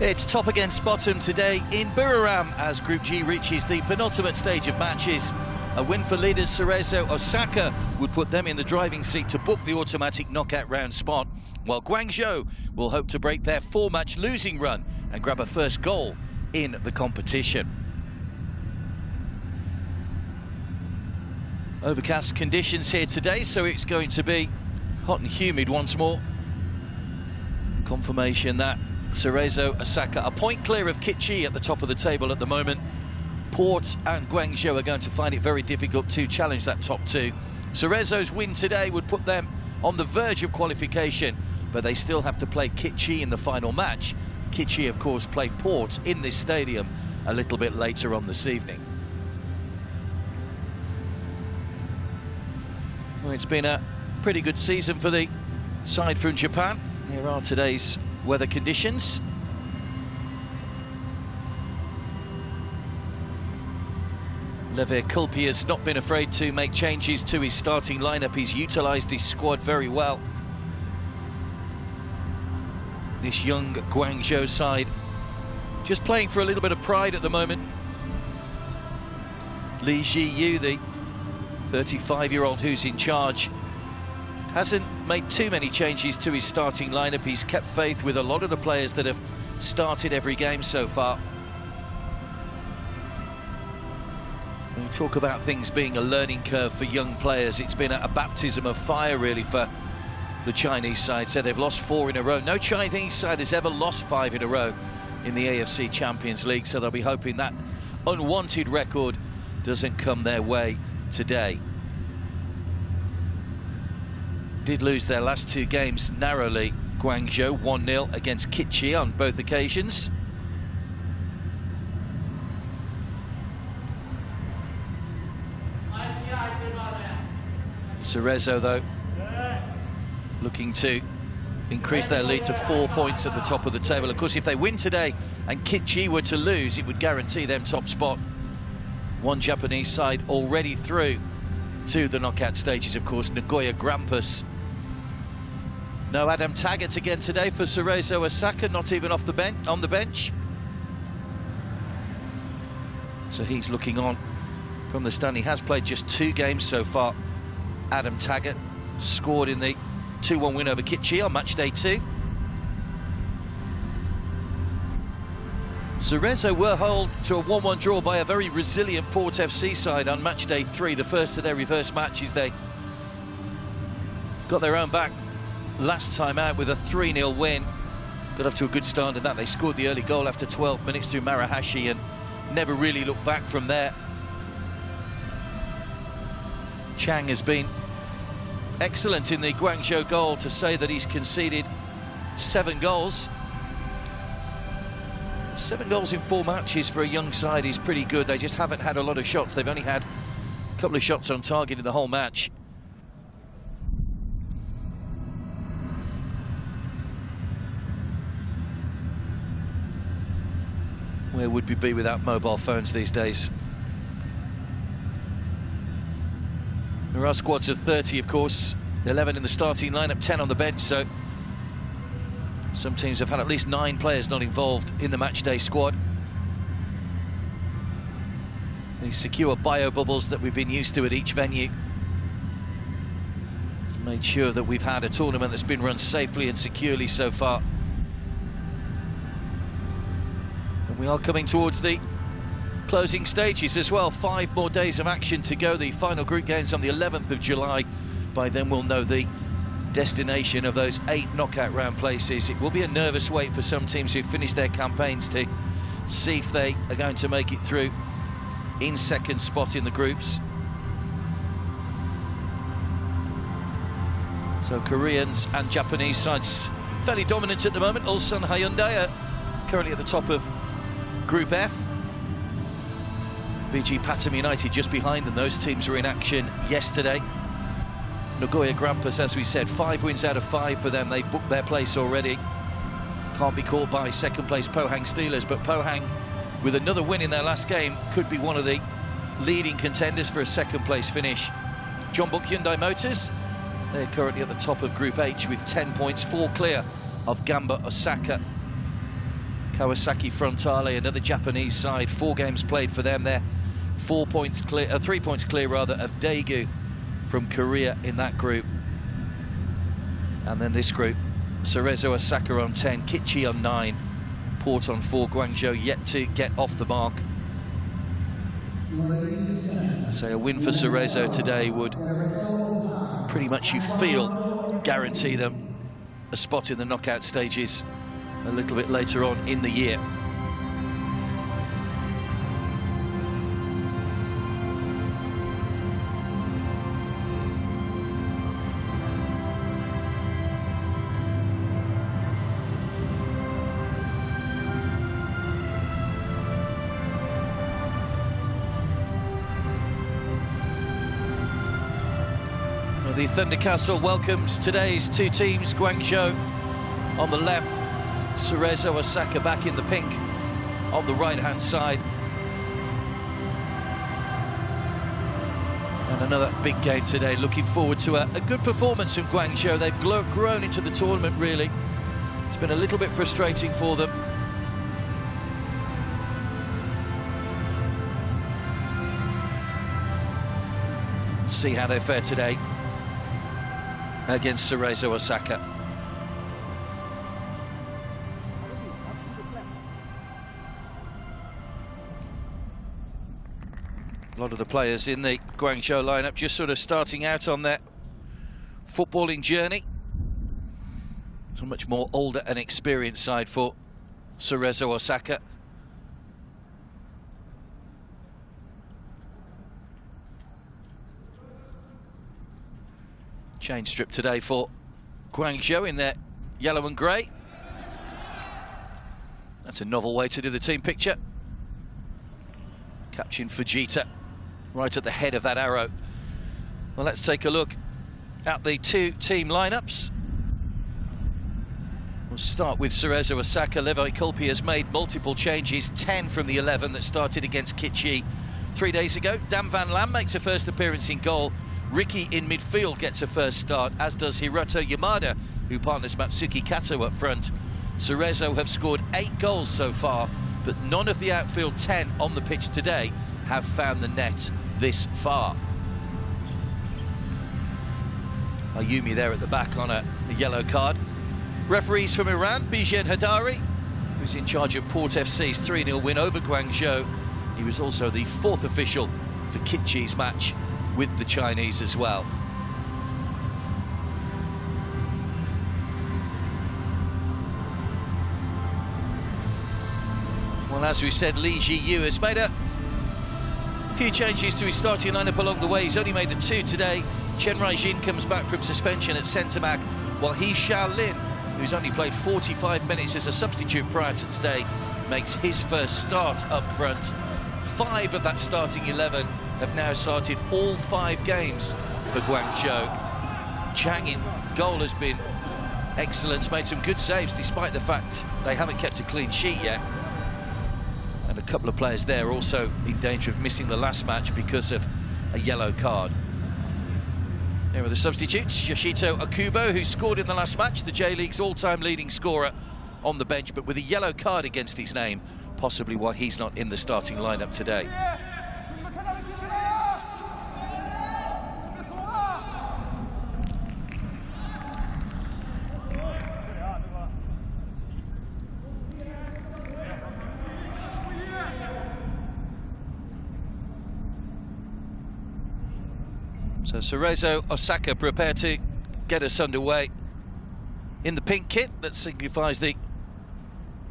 It's top against bottom today in Buriram as Group G reaches the penultimate stage of matches. A win for leaders Cerezo Osaka would put them in the driving seat to book the automatic knockout round spot, while Guangzhou will hope to break their 4-match losing run and grab a first goal in the competition. Overcast conditions here today, so it's going to be hot and humid once more. Confirmation that Cerezo Osaka a point clear of Kitchi at the top of the table at the moment. Port and Guangzhou are going to find it very difficult to challenge that top two. Cerezo's win today would put them on the verge of qualification, but they still have to play Kitchi in the final match. Kitchi, of course, played Port in this stadium a little bit later on this evening. Well, it's been a pretty good season for the side from Japan. Here are today's weather conditions. Lever Kulpi has not been afraid to make changes to his starting lineup. He's utilised his squad very well. This young Guangzhou side just playing for a little bit of pride at the moment. Li Jiyu, the 35-year-old who's in charge, hasn't made too many changes to his starting lineup. He's kept faith with a lot of the players that have started every game so far. When we talk about things being a learning curve for young players, it's been a baptism of fire really for the Chinese side. So they've lost 4 in a row. No Chinese side has ever lost 5 in a row in the AFC Champions League, so they'll be hoping that unwanted record doesn't come their way today. Did lose their last 2 games narrowly. Guangzhou 1-0 against Kitchi on both occasions. Cerezo, though, looking to increase their lead to 4 points at the top of the table. Of course, if they win today and Kitchi were to lose, it would guarantee them top spot. One Japanese side already through to the knockout stages, of course, Nagoya Grampus. No Adam Taggart again today for Cerezo Osaka, not even off the on the bench. So he's looking on from the stand. He has played just 2 games so far. Adam Taggart scored in the 2-1 win over Kitchi on match day 2. Cerezo were held to a 1-1 draw by a very resilient Port FC side on match day 3, the first of their reverse matches. They got their own back last time out with a 3-0 win. Got off to a good start at that. They scored the early goal after 12 minutes through Marahashi and never really looked back from there. Chang has been excellent in the Guangzhou goal, to say that he's conceded 7 goals. 7 goals in 4 matches for a young side is pretty good. They just haven't had a lot of shots. They've only had a couple of shots on target in the whole match. Where would we be without mobile phones these days? There are squads of 30, of course. 11 in the starting lineup, 10 on the bench, so some teams have had at least 9 players not involved in the matchday squad. These secure bio bubbles that we've been used to at each venue has made sure that we've had a tournament that's been run safely and securely so far. And we are coming towards the closing stages as well. 5 more days of action to go. The final group games on the 11th of July. By then we'll know the destination of those 8 knockout round places. It will be a nervous wait for some teams who've finished their campaigns to see if they are going to make it through in second spot in the groups. So Koreans and Japanese sides fairly dominant at the moment. Ulsan Hyundai are currently at the top of Group F. BG Pattern United just behind, and those teams were in action yesterday. Nagoya Grampus, as we said, 5 wins out of 5 for them. They've booked their place already. Can't be caught by second place Pohang Steelers, but Pohang, with another win in their last game, could be one of the leading contenders for a second place finish. Jeonbuk Hyundai Motors, they're currently at the top of Group H with 10 points, 4 clear of Gamba Osaka. Kawasaki Frontale, another Japanese side, 4 games played for them. They're 3 points clear of Daegu from Korea in that group. And then this group, Cerezo, Osaka on 10, Kichi on 9, Port on 4, Guangzhou yet to get off the mark. So a win for Cerezo today would pretty much, you feel, guarantee them a spot in the knockout stages a little bit later on in the year. The Thunder Castle welcomes today's 2 teams. Guangzhou on the left, Cerezo, Osaka back in the pink on the right-hand side. And another big game today. Looking forward to a good performance from Guangzhou. They've grown into the tournament, really. It's been a little bit frustrating for them. Let's see how they fare today against Cerezo, Osaka. A lot of the players in the Guangzhou lineup just sort of starting out on their footballing journey. It's a much more older and experienced side for Cerezo, Osaka. Change strip today for Guangzhou in their yellow and grey. That's a novel way to do the team picture. Captain Fujita right at the head of that arrow. Well, let's take a look at the 2 team lineups. We'll start with Cerezo, Osaka. Levi Kulpi has made multiple changes, 10 from the 11 that started against Kichi 3 days ago. Dan Van Lam makes a first appearance in goal. Ricky in midfield gets a first start, as does Hiroto Yamada, who partners Matsuki Kato up front. Cerezo have scored 8 goals so far, but none of the outfield 10 on the pitch today have found the net this far. Ayumi there at the back on a yellow card. Referees from Iran, Bijan Hadari, who's in charge of Port FC's 3-0 win over Guangzhou. He was also the 4th official for Kichi's match with the Chinese as well. Well, as we said, Li Jiyu has made a few changes to his starting lineup along the way. He's only made the 2 today. Chen Raijin comes back from suspension at centre-back, while He Xiaolin, who's only played 45 minutes as a substitute prior to today, makes his first start up front. 5 of that starting 11 have now started all 5 games for Guangzhou. Chang in goal has been excellent, made some good saves despite the fact they haven't kept a clean sheet yet. And a couple of players there also in danger of missing the last match because of a yellow card. There are the substitutes. Yoshito Akubo, who scored in the last match, the J-League's all-time leading scorer, on the bench, but with a yellow card against his name, possibly why he's not in the starting lineup today. So Cerezo, Osaka prepare to get us underway in the pink kit that signifies the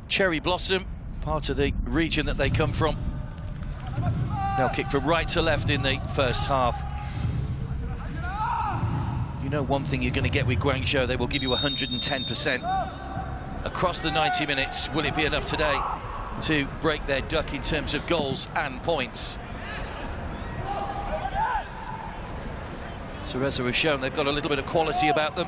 cherry blossom, part of the region that they come from. They'll kick from right to left in the first half. You know one thing you're going to get with Guangzhou, they will give you 110% across the 90 minutes. Will it be enough today to break their duck in terms of goals and points? Cerezo has shown they've got a little bit of quality about them.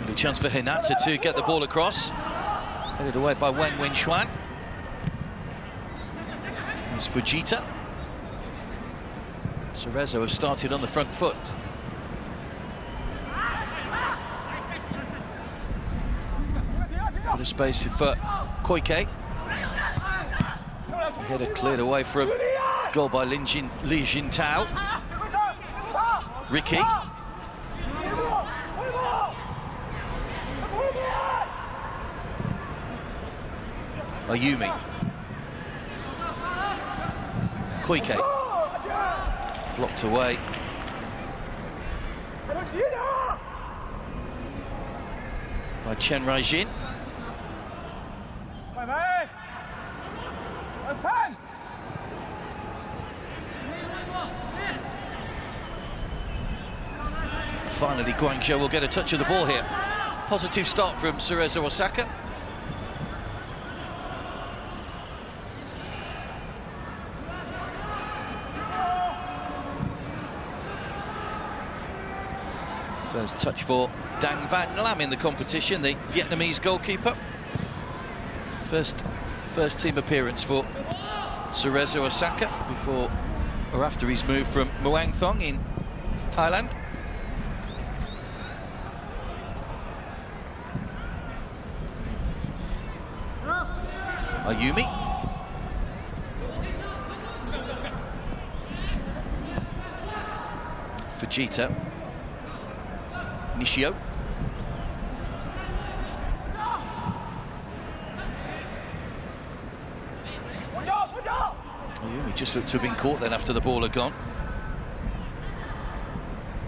A chance for Hinata to get the ball across. Headed away by Wang Wenxuan. It's Fujita. Cerezo have started on the front foot. Bit of space for Koike. Header cleared away from goal by Li Jintao. Ricky. Ayumi. Koike. Blocked away. By Chen Raijin. Finally, Guangzhou will get a touch of the ball here. Positive start from Cerezo Osaka. First touch for Dang Van Lam in the competition, the Vietnamese goalkeeper. First team appearance for Cerezo Osaka before or after his move from Muang Thong in Thailand. Ayumi. Fujita. Nishio. Ayumi just looked to have been caught then after the ball had gone.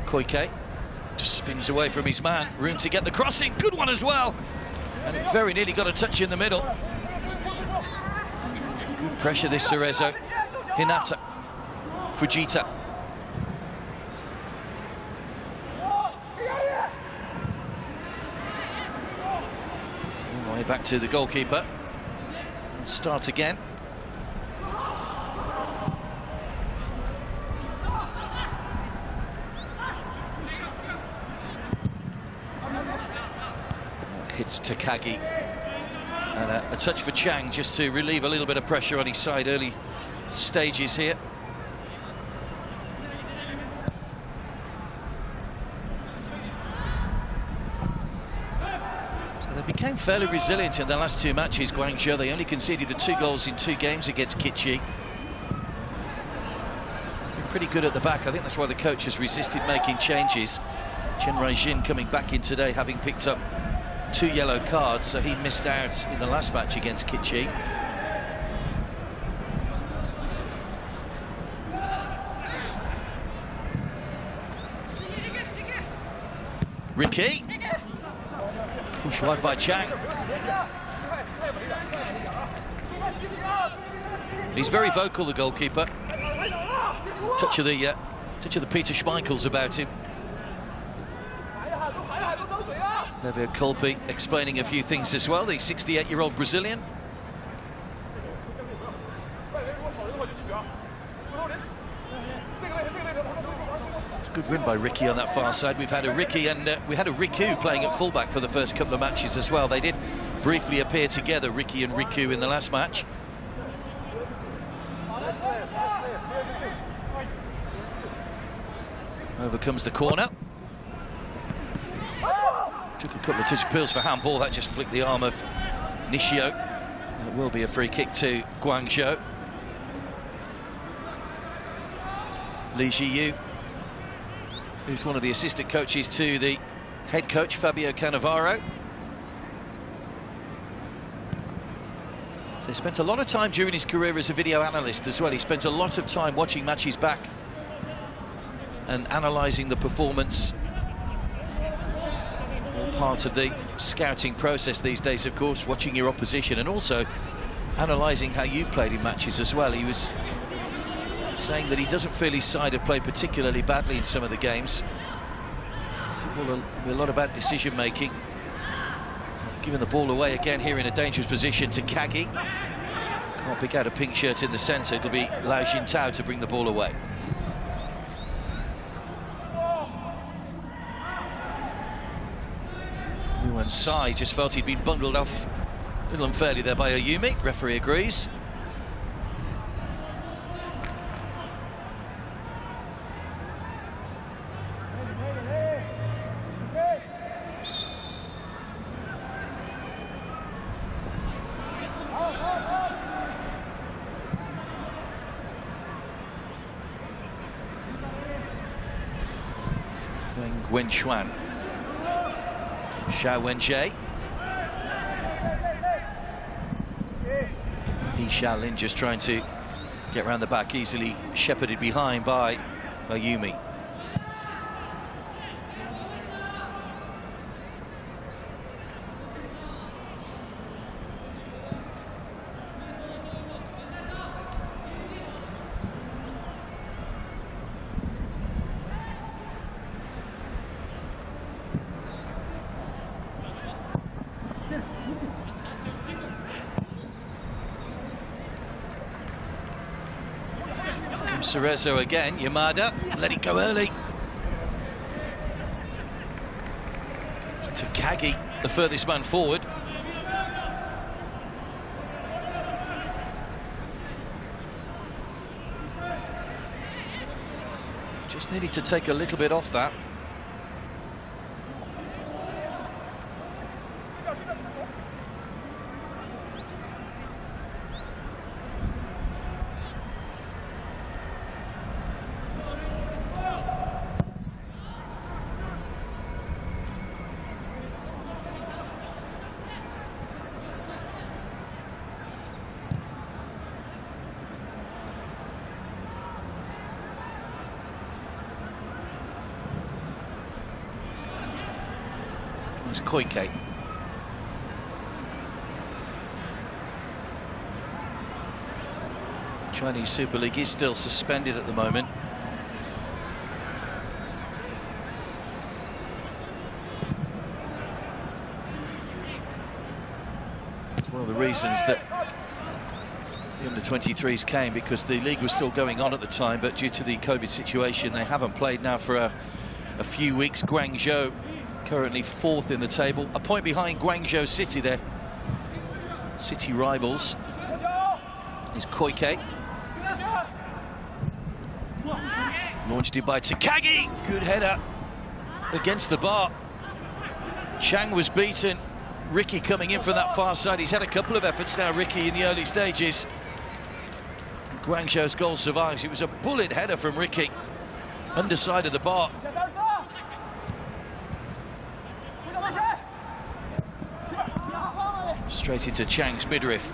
Koike just spins away from his man. Room to get the crossing. Good one as well. And it very nearly got a touch in the middle. Good pressure this Cerezo. Hinata. Fujita. Way back to the goalkeeper. Start again. Hits Takagi. And a touch for Chang just to relieve a little bit of pressure on his side early stages here. So they became fairly resilient in their last two matches, Guangzhou. They only conceded the 2 goals in 2 games against Kitchi. They're pretty good at the back. I think that's why the coach has resisted making changes. Chen Raijin coming back in today, having picked up 2 yellow cards, so he missed out in the last match against Kitchi. Ricky. Push wide by Chang. He's very vocal, the goalkeeper. Touch of the Peter Schmeichels about him. Neville Colby explaining a few things as well, the 68-year-old Brazilian. It's a good win by Ricky on that far side. We've had a Ricky and we had a Riku playing at fullback for the first couple of matches as well. They did briefly appear together, Ricky and Riku, in the last match. Over comes the corner. Took a couple of touch appeals for handball. That just flicked the arm of Nishio. And it will be a free kick to Guangzhou. Li Jiyu, who's one of the assistant coaches to the head coach, Fabio Cannavaro. So he spent a lot of time during his career as a video analyst as well. He spent a lot of time watching matches back and analysing the performance. Part of the scouting process these days, of course, watching your opposition and also analysing how you've played in matches as well. He was saying that he doesn't feel his side have played particularly badly in some of the games. Football will be a lot about decision making. Giving the ball away again here in a dangerous position to Kagi. Can't pick out a pink shirt in the centre. It'll be Lao Jintao to bring the ball away. And Sai just felt he'd been bundled off a little unfairly there by Ayumi. Referee agrees. Guangzhou, Xiao Wenjie. He Shaolin just trying to get around the back, easily shepherded behind by Ayumi. Cerezo again, Yamada, let it go early. It's Takagi, the furthest man forward. Just needed to take a little bit off that. It's Koike. Chinese Super League is still suspended at the moment. It's one of the reasons that the under-23s came, because the league was still going on at the time, but due to the COVID situation, they haven't played now for a few weeks. Guangzhou currently 4th in the table, a point behind Guangzhou City there. City rivals is Koike. Launched in by Takagi. Good header against the bar. Chang was beaten. Ricky coming in from that far side. He's had a couple of efforts now, Ricky, in the early stages. Guangzhou's goal survives. It was a bullet header from Ricky. Underside of the bar. Straight into Chang's midriff.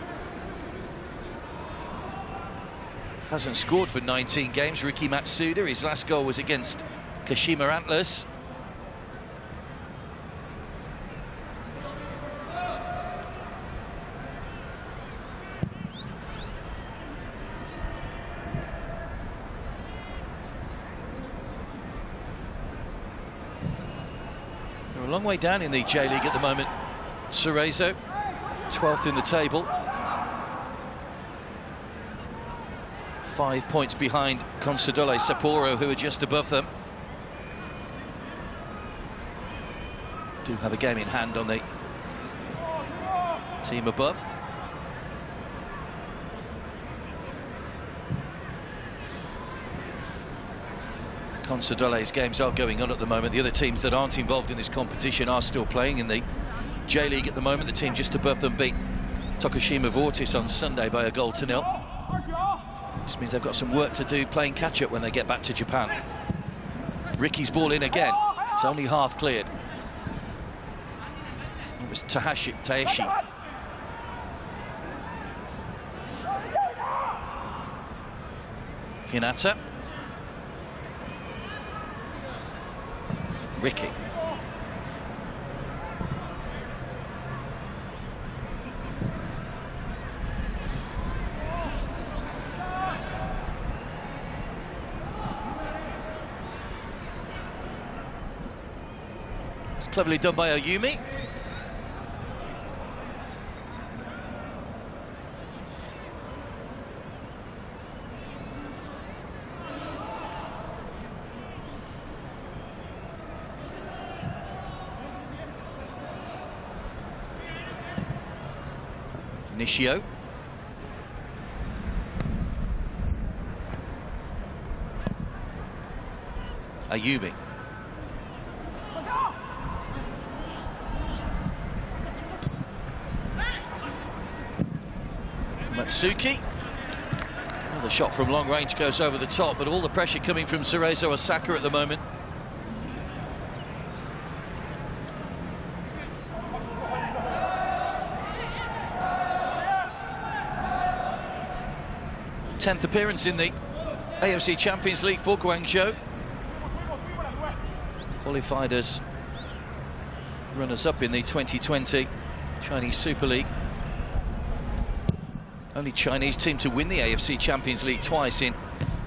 Hasn't scored for 19 games, Ricky Matsuda. His last goal was against Kashima Antlers. They're a long way down in the J-League at the moment. Cerezo, 12th in the table. 5 points behind Consadole Sapporo, who are just above them. Do have a game in hand on the team above. Consadole's games are going on at the moment. The other teams that aren't involved in this competition are still playing in the J-League at the moment. The team just above them beat Tokushima Vortis on Sunday by 1-0. This means they've got some work to do playing catch-up when they get back to Japan. Ricky's ball in again. It's only half cleared. It was Taeshi. Hinata. Ricky. It's cleverly done by Ayumi. Initio. Ayubi. Matsuki. Well, the shot from long range goes over the top, but all the pressure coming from Cerezo Osaka at the moment. Tenth appearance in the AFC Champions League for Guangzhou. Qualified as runners-up in the 2020 Chinese Super League. Only Chinese team to win the AFC Champions League twice, in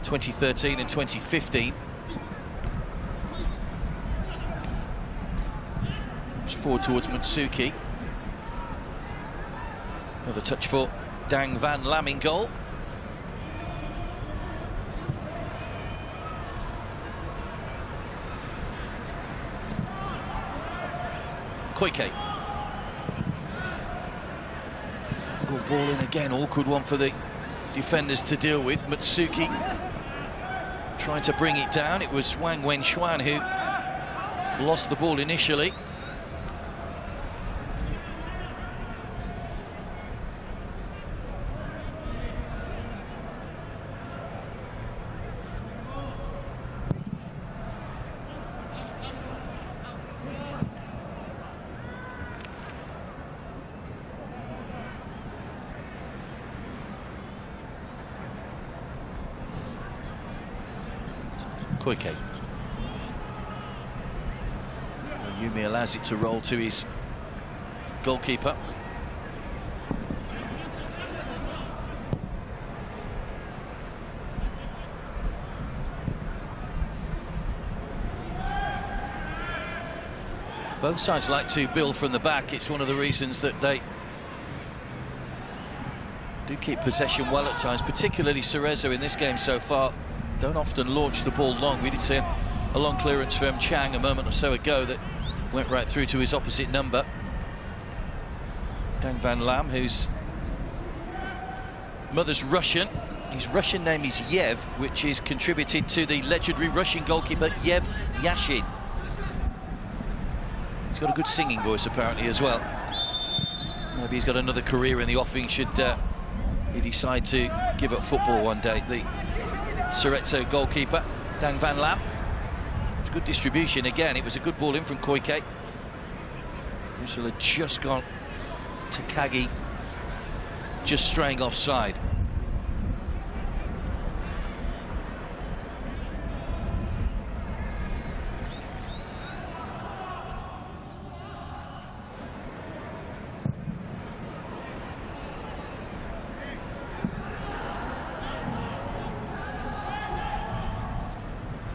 2013 and 2015. It's forward towards Matsuki. Another touch for Dang Van Lam in goal. Koike. Good ball in again, awkward one for the defenders to deal with. Matsuki trying to bring it down. It was Wang Wenxuan who lost the ball initially. Koike. Yumi allows it to roll to his goalkeeper. Both sides like to build from the back. It's one of the reasons that they do keep possession well at times, particularly Cerezo in this game so far. Don't often launch the ball long. We did see a long clearance from Chang a moment or so ago that went right through to his opposite number. Dang Van Lam, whose mother's Russian. His Russian name is Yev, which is contributed to the legendary Russian goalkeeper Yev Yashin. He's got a good singing voice apparently as well. Maybe he's got another career in the offing should he decide to give up football one day. The Cerezo goalkeeper, Dang Van Lam. It's good distribution again. It was a good ball in from Koike. Whistle had just gone to Kagi, just straying offside.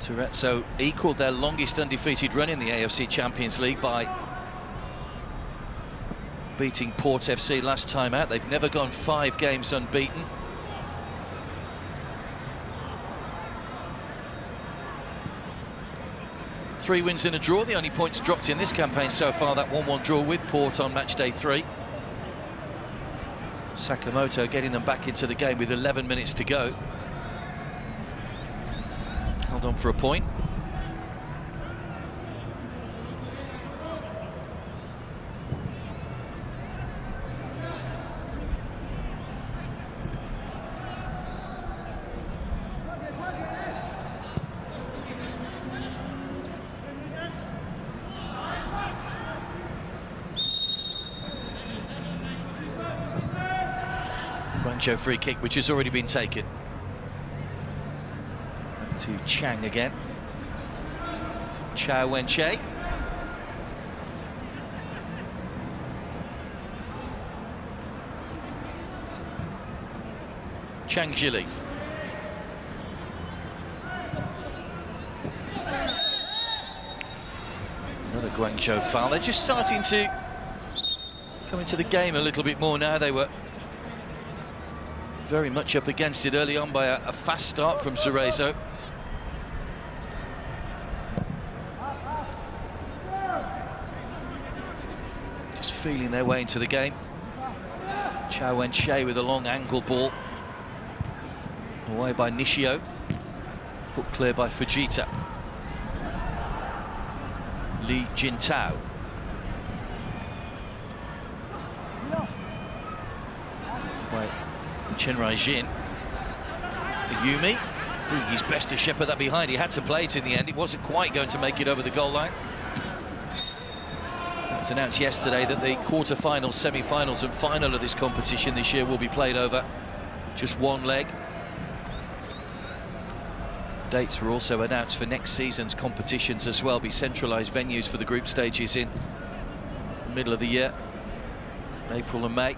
Cerezo equalled their longest undefeated run in the AFC Champions League by beating Port FC last time out. They've never gone 5 games unbeaten. Three wins and a draw, the only points dropped in this campaign so far, that 1-1 draw with Port on match day 3. Sakamoto getting them back into the game with 11 minutes to go. Held on for a point. Guangzhou free kick, which has already been taken. To Chang again. Chao Wenche. Chang Jili. Another Guangzhou foul. They're just starting to come into the game a little bit more now. They were very much up against it early on by a fast start from Cerezo. Just feeling their way into the game. Wen-Shea with a long angle ball. Away by Nishio. Put clear by Fujita. Li Jintao. By Chen Raijin. Yumi doing his best to shepherd that behind. He had to play it in the end. He wasn't quite going to make it over the goal line. It was announced yesterday that the quarter-finals, semi-finals and final of this competition this year will be played over just one leg. Dates were also announced for next season's competitions as well. Be centralised venues for the group stages in the middle of the year, April and May.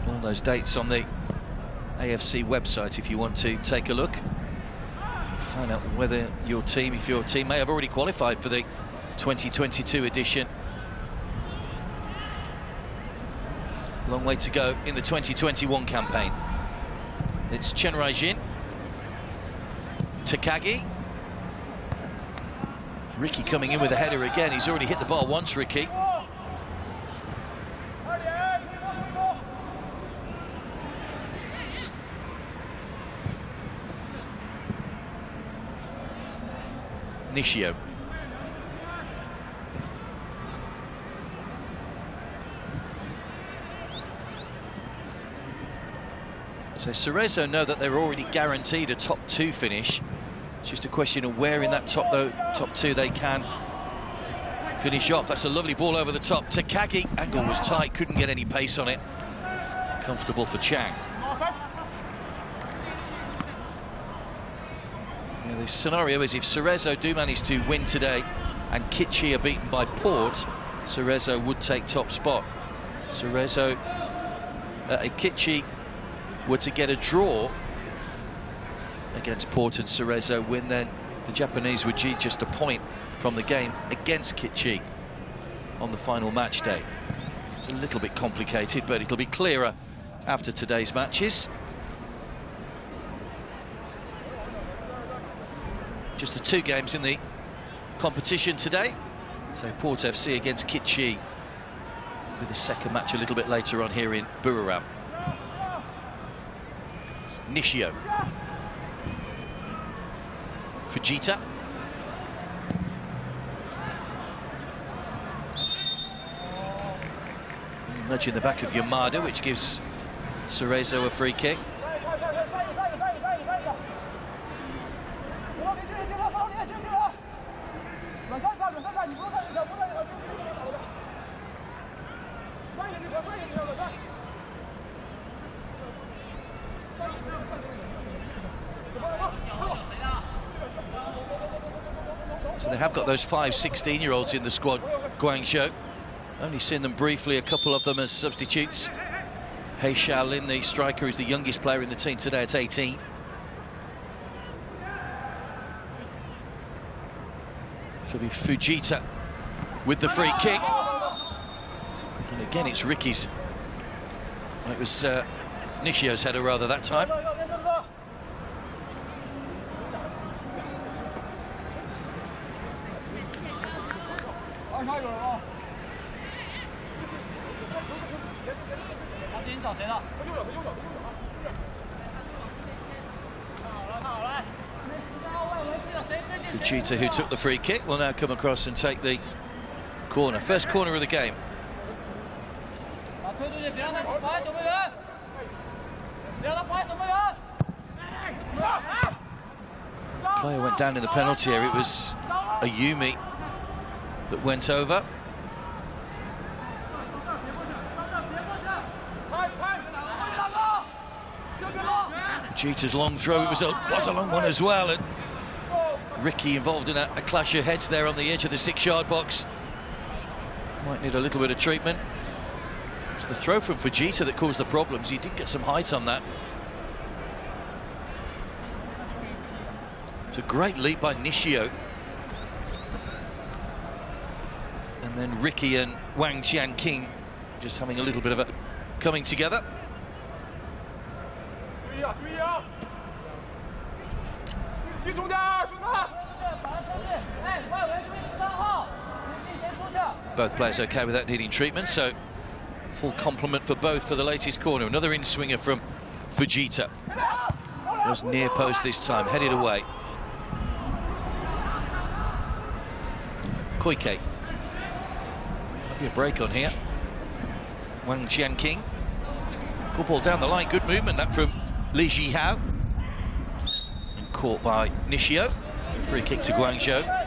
All those dates on the AFC website if you want to take a look. Find out whether your team, if your team may have already qualified for the 2022 edition. Long way to go in the 2021 campaign. It's Chen Raijin. Takagi. Ricky coming in with a header again. He's already hit the bar once, Ricky. Nishio. So Cerezo know that they're already guaranteed a top 2 finish. It's just a question of where in that top 2 they can finish off. That's a lovely ball over the top. Takagi, angle was tight, couldn't get any pace on it. Comfortable for Chang. Yeah, the scenario is if Cerezo do manage to win today and Kitchi are beaten by Port, Cerezo would take top spot. Cerezo, Kitchi were to get a draw against Port and Cerezo win, then the Japanese would need just a point from the game against Kitchi on the final match day. It's a little bit complicated, but it'll be clearer after today's matches. Just the 2 games in the competition today. So Port FC against Kitchi with the second match a little bit later on here in Buriram. Nishio. Fujita. Nudge in the back of Yamada, which gives Cerezo a free kick. So they have got those 5 16-year-olds in the squad, Guangzhou. Only seen them briefly, a couple of them as substitutes. Hei Xiaolin, the striker, is the youngest player in the team today at 18. It'll be Fujita with the free kick. And again, it's Ricky's. It was Nishio's header rather that time. Fujita, who took the free kick, will now come across and take the corner. First corner of the game. Player went down in the penalty area. It was Ayumi that went over. Fujita's long throw, it was a long one as well, and Ricky involved in a clash of heads there on the edge of the 6-yard box. Might need a little bit of treatment. It was the throw from Fujita that caused the problems. He did get some height on that. It's a great leap by Nishio. And then Ricky and Wang Jianqing just having a little bit of a coming together. Both players okay without needing treatment, so full complement for both for the latest corner. Another in-swinger from Fujita. It was near post this time, headed away. Koike. Might be a break on here. Wang Jianqing. Good ball down the line, good movement that from Li Jihao. And caught by Nishio. Free kick to Guangzhou.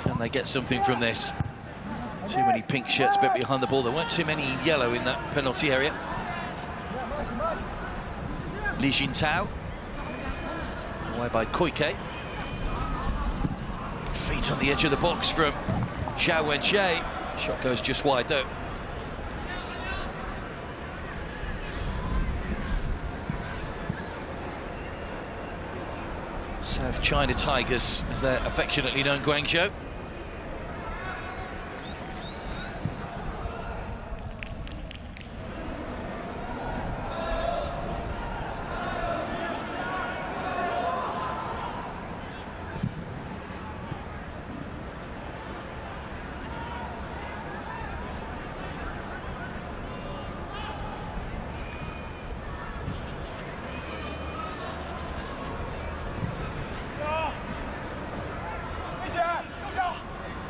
Can they get something from this? Too many pink shirts bit behind the ball. There weren't too many yellow in that penalty area. Li Jintao. Away by Koike. Feet on the edge of the box from Zhao Wenjie. Shot goes just wide though. South China Tigers, as they're affectionately known, Guangzhou.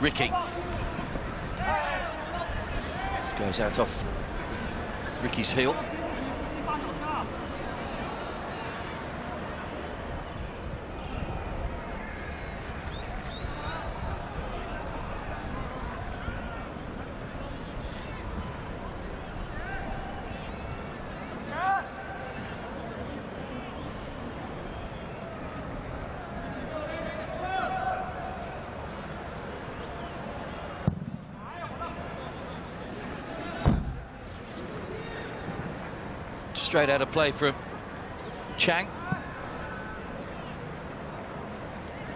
Ricky. This goes out off Ricky's heel. Straight out of play from Chang.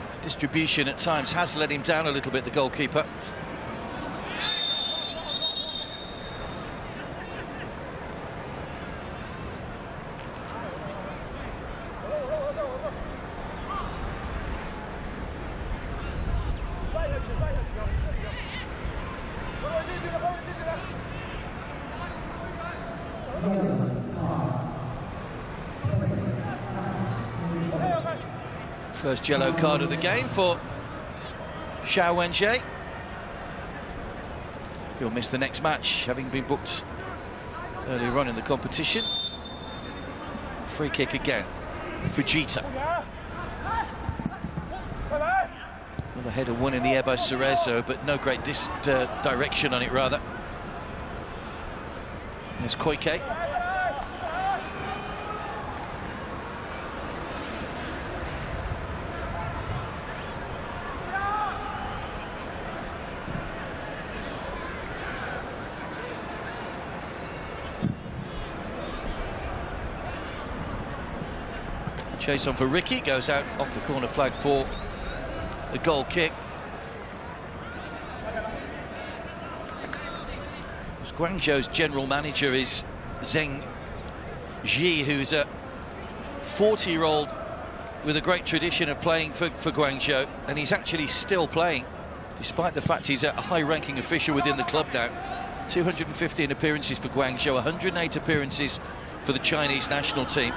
His distribution at times has let him down a little bit, the goalkeeper. First yellow card of the game for Zhao Wenjie. He'll miss the next match, having been booked earlier on in the competition. Free kick again. Fujita. Another header won in the air by Cerezo, but no great direction on it, rather. There's Koike. Chase on for Ricky, goes out off the corner flag for the goal kick. As Guangzhou's general manager is Zheng Ji, who's a 40-year-old with a great tradition of playing for Guangzhou, and he's actually still playing, despite the fact he's a high-ranking official within the club now. 215 appearances for Guangzhou, 108 appearances for the Chinese national team.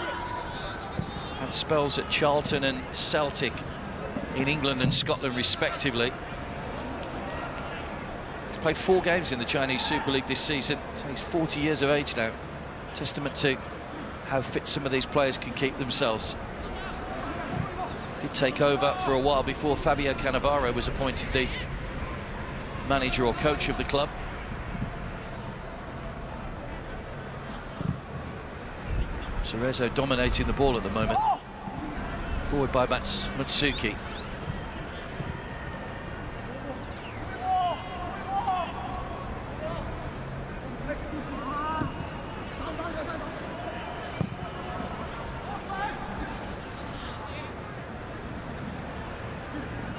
Had spells at Charlton and Celtic in England and Scotland respectively. He's played 4 games in the Chinese Super League this season, so he's 40 years of age now. Testament to how fit some of these players can keep themselves. Did take over for a while before Fabio Cannavaro was appointed the manager or coach of the club. Cerezo dominating the ball at the moment. Forward by Matsuki.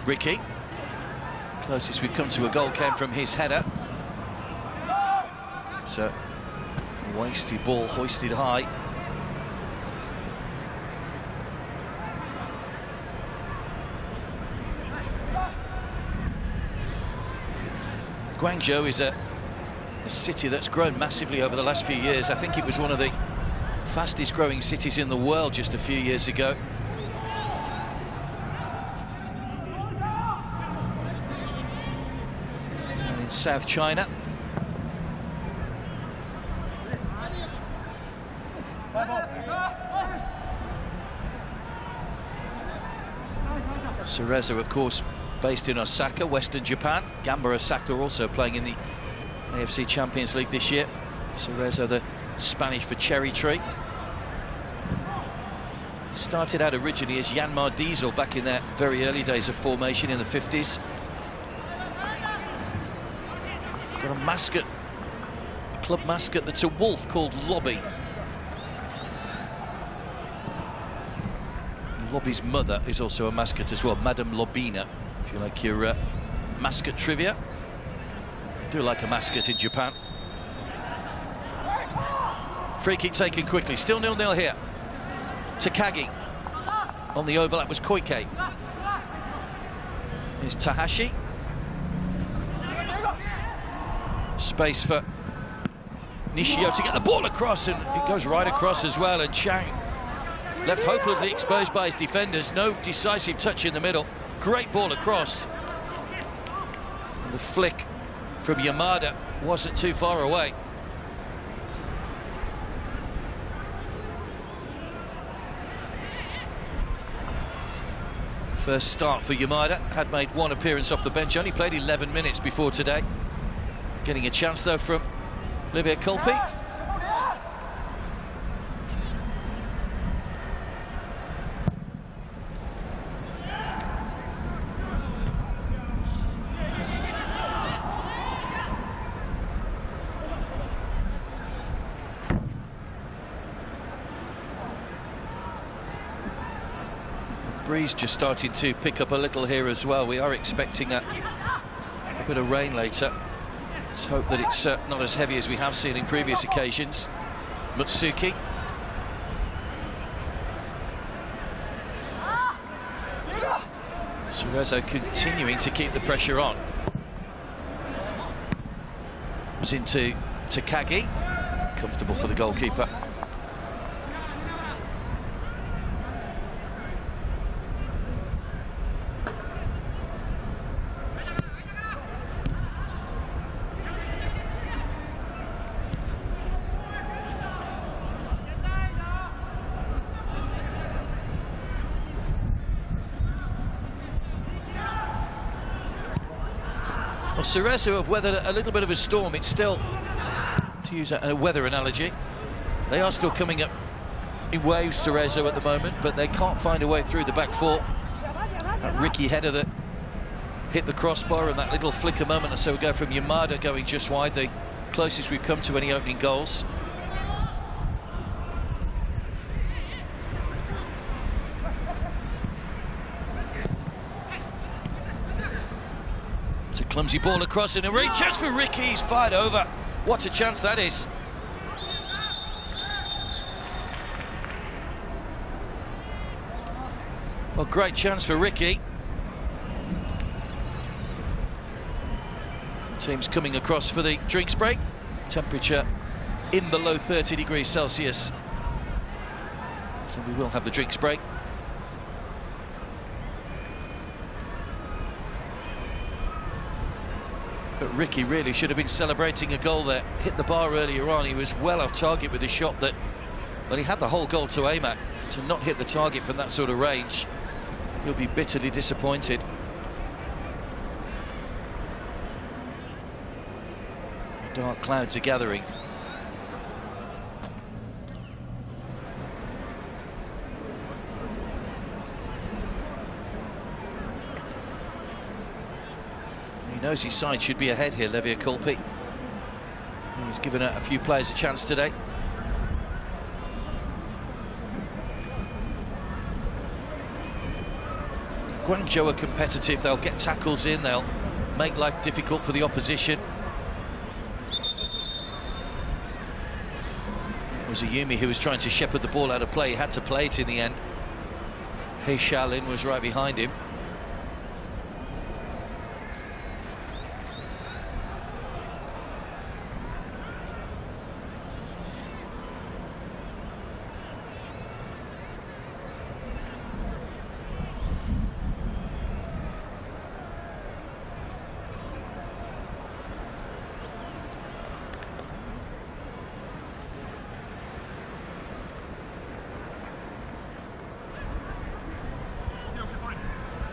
Ricky. Closest we've come to a goal came from his header. So, wasted ball hoisted high. Guangzhou is a city that's grown massively over the last few years. I think it was one of the fastest growing cities in the world just a few years ago. And in South China. Cerezo, of course, based in Osaka, Western Japan. Gamba Osaka also playing in the AFC Champions League this year. Cerezo, the Spanish for cherry tree. Started out originally as Yanmar Diesel back in their very early days of formation in the 50s. Got a mascot, a club mascot that's a wolf called Lobby. Lobby's mother is also a mascot as well, Madame Lobina, if you like your mascot trivia. I do like a mascot in Japan. Free kick taken quickly, still 0-0 here. Takagi. On the overlap was Koike. Here's Tahashi. Space for Nishio to get the ball across, and it goes right across as well, and Chang left hopelessly exposed by his defenders. No decisive touch in the middle. Great ball across. And the flick from Yamada wasn't too far away. First start for Yamada. Had made one appearance off the bench. Only played 11 minutes before today. Getting a chance though from Livia Kulpi. Breeze just starting to pick up a little here as well. We are expecting a bit of rain later. Let's hope that it's not as heavy as we have seen in previous occasions. Mutsuki. Cerezo continuing to keep the pressure on. Comes into Takagi. Comfortable for the goalkeeper. Well, Cerezo have weathered a little bit of a storm. It's still, to use a weather analogy, they are still coming up in waves, Cerezo, at the moment, but they can't find a way through the back four. That Ricky header that hit the crossbar, and that little flicker moment or so ago from Yamada going just wide, the closest we've come to any opening goals. It's a clumsy ball across and a great chance for Ricky. He's fired over. What a chance that is. Well, great chance for Ricky. Team's coming across for the drinks break. Temperature in below 30 degrees Celsius. So we will have the drinks break. But Ricky really should have been celebrating a goal there. Hit the bar earlier on. He was well off target with a shot that, well, he had the whole goal to aim at. To not hit the target from that sort of range, he'll be bitterly disappointed. Dark clouds are gathering. He knows his side should be ahead here, Livia Kulpi. He's given a few players a chance today. Guangzhou are competitive, they'll get tackles in, they'll make life difficult for the opposition. It was Ayumi who was trying to shepherd the ball out of play, he had to play it in the end. He Xiaolin was right behind him.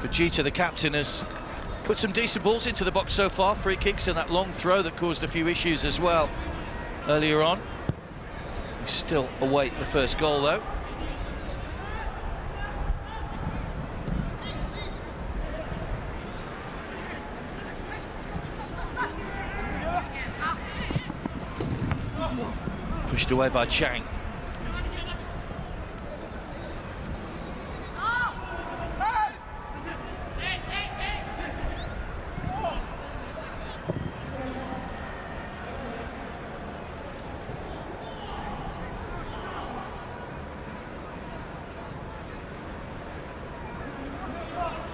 Fujita, the captain, has put some decent balls into the box so far. Free kicks and that long throw that caused a few issues as well earlier on. We still await the first goal though. Pushed away by Chang.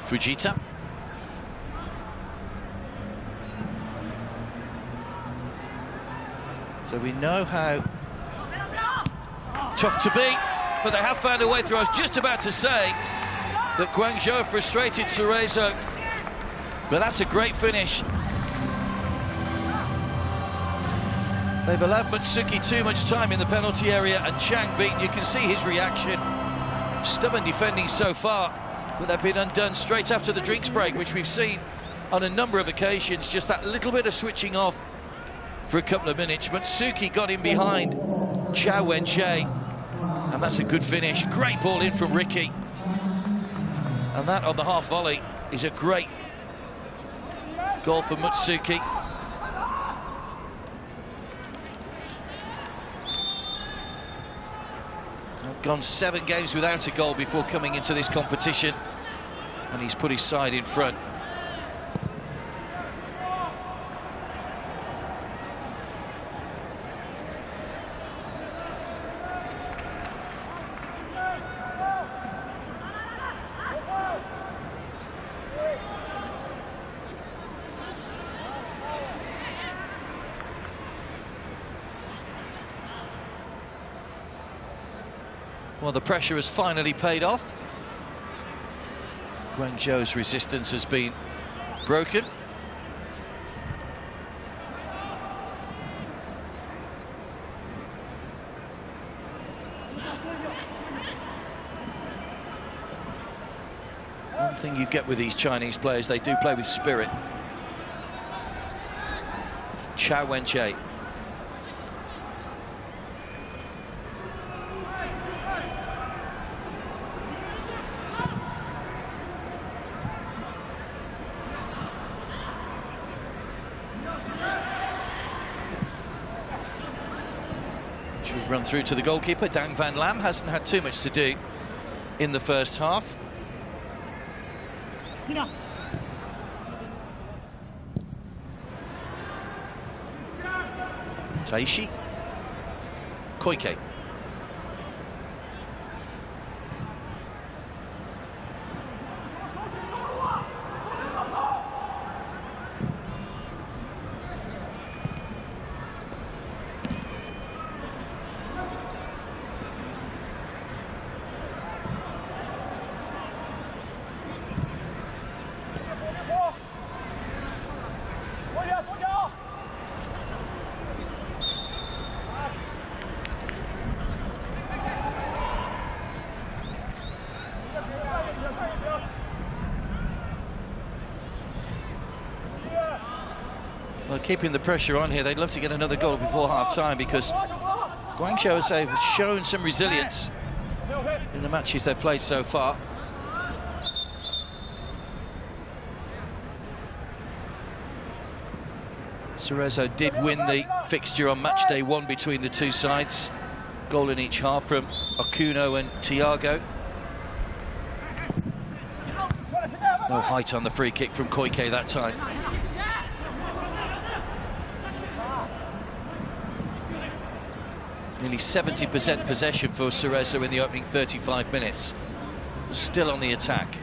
Fujita. So we know how tough to beat, but they have found a way through. I was just about to say that Guangzhou frustrated Cerezo, but that's a great finish. They've allowed Matsuki too much time in the penalty area, and Chang beaten. You can see his reaction. Stubborn defending so far, but they've been undone straight after the drinks break, which we've seen on a number of occasions. Just that little bit of switching off for a couple of minutes. Matsuki got in behind Chao Wen-che, and that's a good finish. Great ball in from Ricky, and that on the half volley is a great goal for Matsuki. Gone 7 games without a goal before coming into this competition, and he's put his side in front. Well, the pressure has finally paid off. Guangzhou's resistance has been broken. One thing you get with these Chinese players, they do play with spirit. Chao Wen-che. Should run through to the goalkeeper. Dang Van Lam hasn't had too much to do in the first half. Taishi. Koike. Well, keeping the pressure on here, they'd love to get another goal before half-time, because Guangzhou have shown some resilience in the matches they've played so far. Cerezo did win the fixture on match day 1 between the two sides. Goal in each half from Okuno and Thiago. No height on the free kick from Koike that time. Nearly 70% possession for Cerezo in the opening 35 minutes. Still on the attack.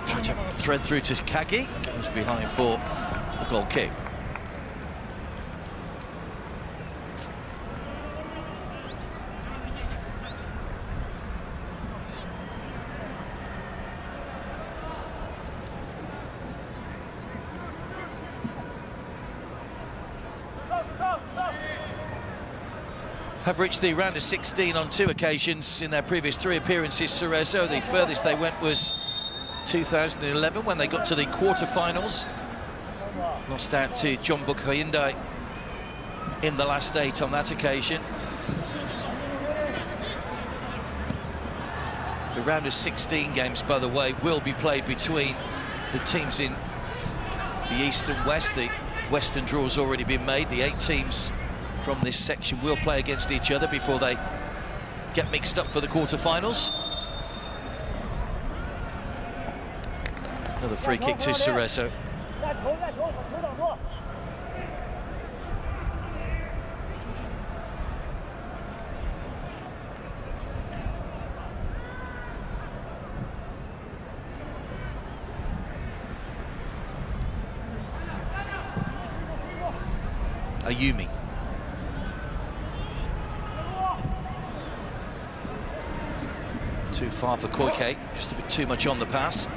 Trying to thread through to Kagi. Goes behind for a goal kick. Have reached the round of 16 on 2 occasions in their previous 3 appearances. Cerezo, the furthest they went was 2011 when they got to the quarter-finals. Lost out to John Book Hyundai in the last 8 on that occasion. The round of 16 games, by the way, will be played between the teams in the East and West. The Western draw's already been made. The 8 teams from this section will play against each other before they get mixed up for the quarter-finals. Another free kick to Cerezo. Ayumi. Too far for Koike, just a bit too much on the pass.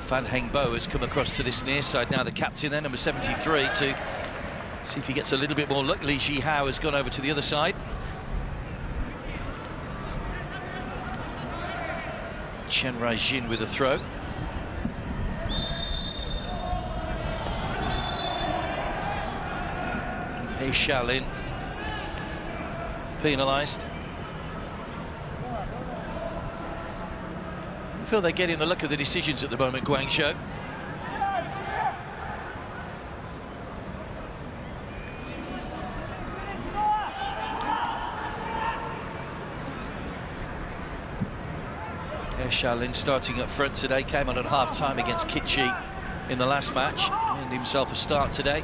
Fan Hengbo has come across to this near side now, the captain there, number 73, to see if he gets a little bit more luck. Li Jihao has gone over to the other side. Chen Raijin with a throw. He Shaolin penalised. I feel they're getting the luck of the decisions at the moment, Guangzhou. Shaolin starting up front today, came on at half-time against Kitchi in the last match, earned himself a start today.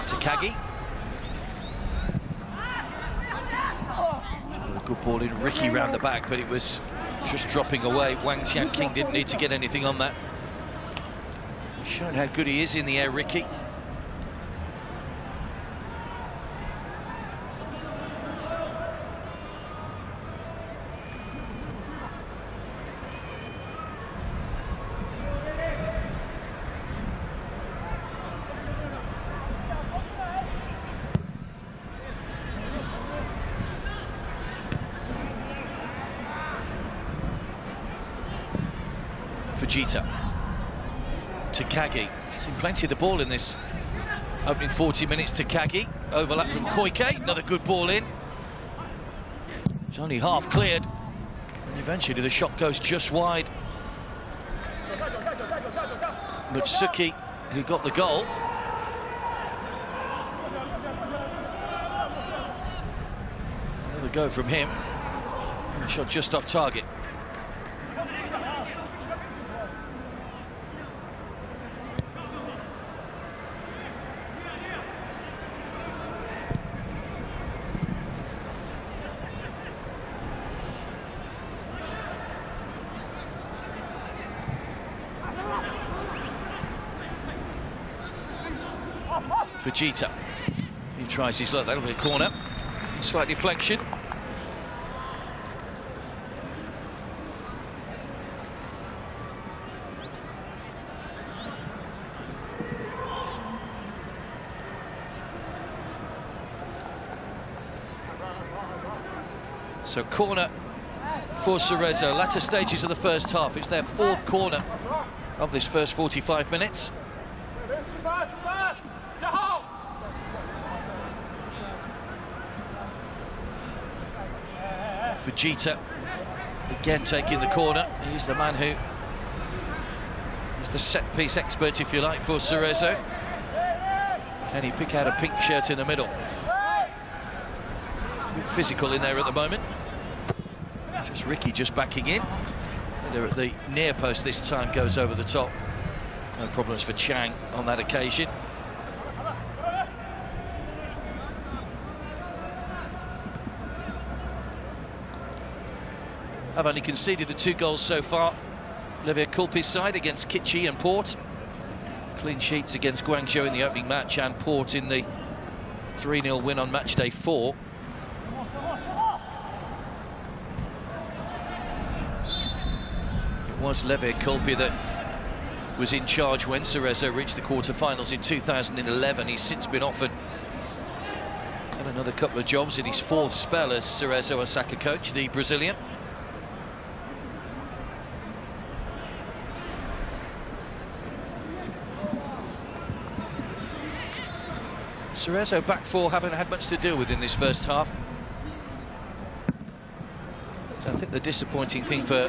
Takagi. Another good ball in, Ricky round the back, but it was just dropping away. Wang Tianqing didn't need to get anything on that. Showing how good he is in the air, Ricky. Fujita. Takagi. Seen plenty of the ball in this opening 40 minutes. Takagi. Overlap from Koike. Another good ball in. It's only half cleared. And eventually the shot goes just wide. Mutsuki, who got the goal. Another go from him. And the shot just off target. Fujita, he tries his luck, that'll be a corner. Slight deflection. So corner for Cerezo, latter stages of the first half. It's their 4th corner of this first 45 minutes. Fujita Again taking the corner. He's the man who is the set-piece expert, if you like, for Cerezo. Can he pick out a pink shirt in the middle? A bit physical in there at the moment. Just Ricky just backing in. They're at the near post this time, goes over the top. No problems for Chang on that occasion. Have only conceded the 2 goals so far. Lever Kulpi's side against Kitchi and Port. Clean sheets against Guangzhou in the opening match, and Port in the 3-0 win on match day 4. It was Lever Kulpi that was in charge when Cerezo reached the quarter-finals in 2011. He's since been offered another couple of jobs in his 4th spell as Cerezo Osaka coach, the Brazilian. Cerezo back 4 haven't had much to deal with in this first half. So I think the disappointing thing for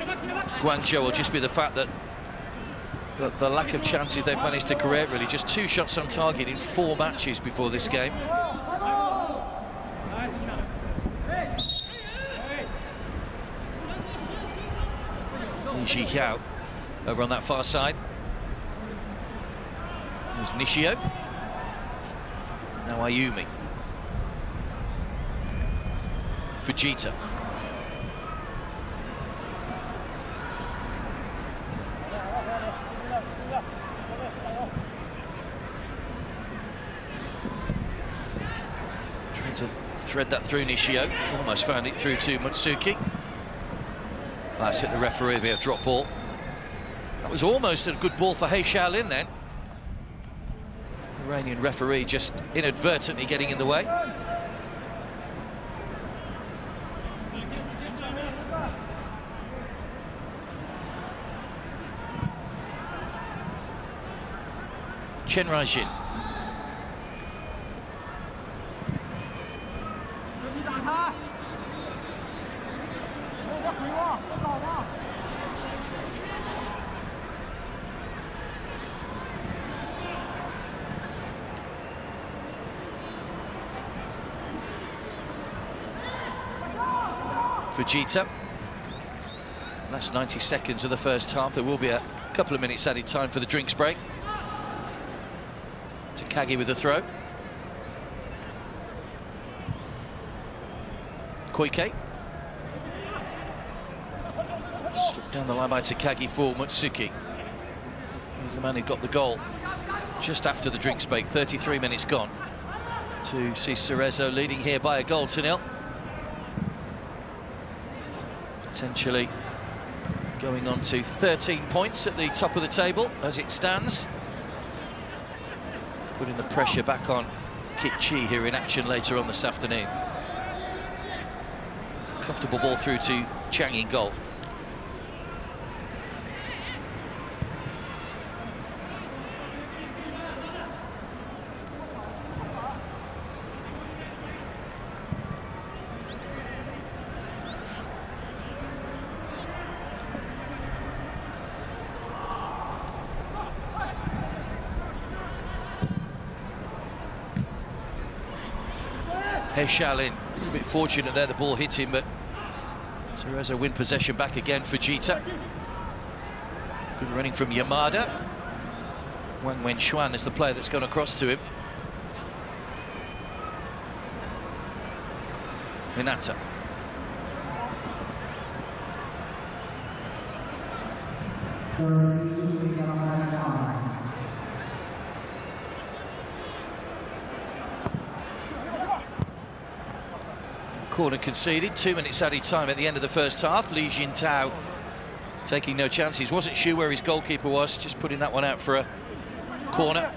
Guangzhou will just be the fact that the lack of chances they've managed to create, really. Just 2 shots on target in 4 matches before this game. Ji Xiao over on that far side. There's Nishio. Now Ayumi. Fujita. Trying to thread that through Nishio. Almost found it through to Mutsuki. That's hit the referee, it'll be a drop ball. That was almost a good ball for He Xiaolin then. Iranian referee just inadvertently getting in the way. Chen Raijin. Fujita. Last 90 seconds of the first half. There will be a couple of minutes added time for the drinks break. Takagi with the throw. Koike. Slipped down the line by Takagi for Mutsuki. He's the man who got the goal just after the drinks break. 33 minutes gone to see Cerezo leading here by a goal to 0. Potentially going on to 13 points at the top of the table as it stands. Putting the pressure back on Kitchi here in action later on this afternoon. Comfortable ball through to Chang in goal. He Xiaolin, a little bit fortunate there, the ball hit him, but Cerezo win possession back again. Fujita. Good running from Yamada. Wang Wenshuan is the player that's gone across to him. Minata. Corner conceded, 2 minutes added time at the end of the first half. Li Jintao taking no chances. Wasn't sure where his goalkeeper was, just putting that one out for a corner.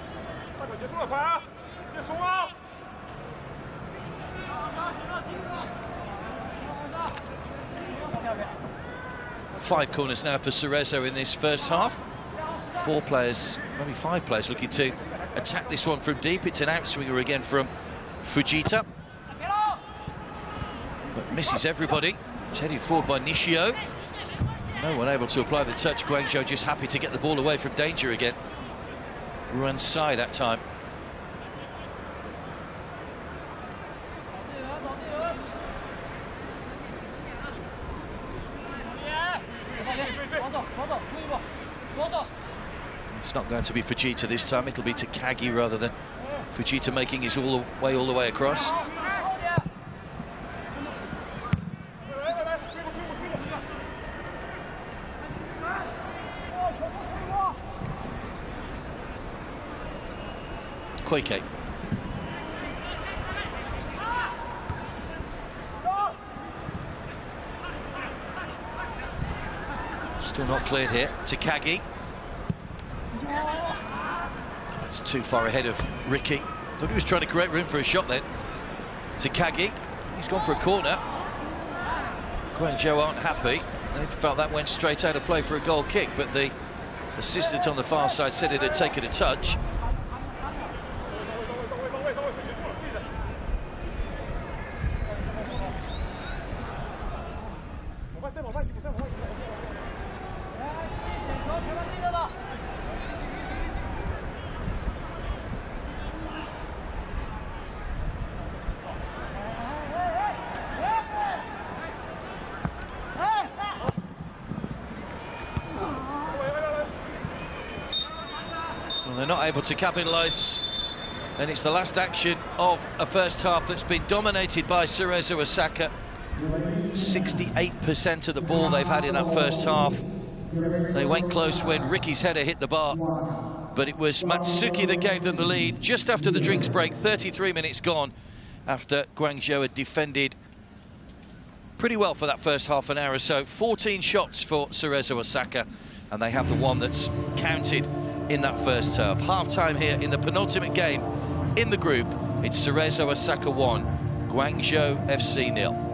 Five corners now for Cerezo in this first half. 4 players, maybe 5 players looking to attack this one from deep. It's an outswinger again from Fujita. But misses everybody. It's headed forward by Nishio. No one able to apply the touch. Guangzhou just happy to get the ball away from danger again. Run side that time. It's not going to be Fujita this time. It'll be Takagi rather than Fujita making his all the way across. Koike. Still not cleared here. Takagi. That's too far ahead of Ricky. Thought he was trying to create room for a shot then. Takagi. He's gone for a corner. Guangzhou aren't happy. They felt that went straight out of play for a goal kick, but the assistant on the far side said it had taken a touch. Well, they're not able to capitalise, and it's the last action of a first half that's been dominated by Cerezo Osaka. 68% of the ball they've had in that first half. They went close when Ricky's header hit the bar, but it was Matsuki that gave them the lead just after the drinks break. 33 minutes gone after Guangzhou had defended pretty well for that first half an hour or so. 14 shots for Cerezo Osaka, and they have the one that's counted in that first half. Half-time here in the penultimate game in the group. It's Cerezo Osaka 1, Guangzhou FC 0.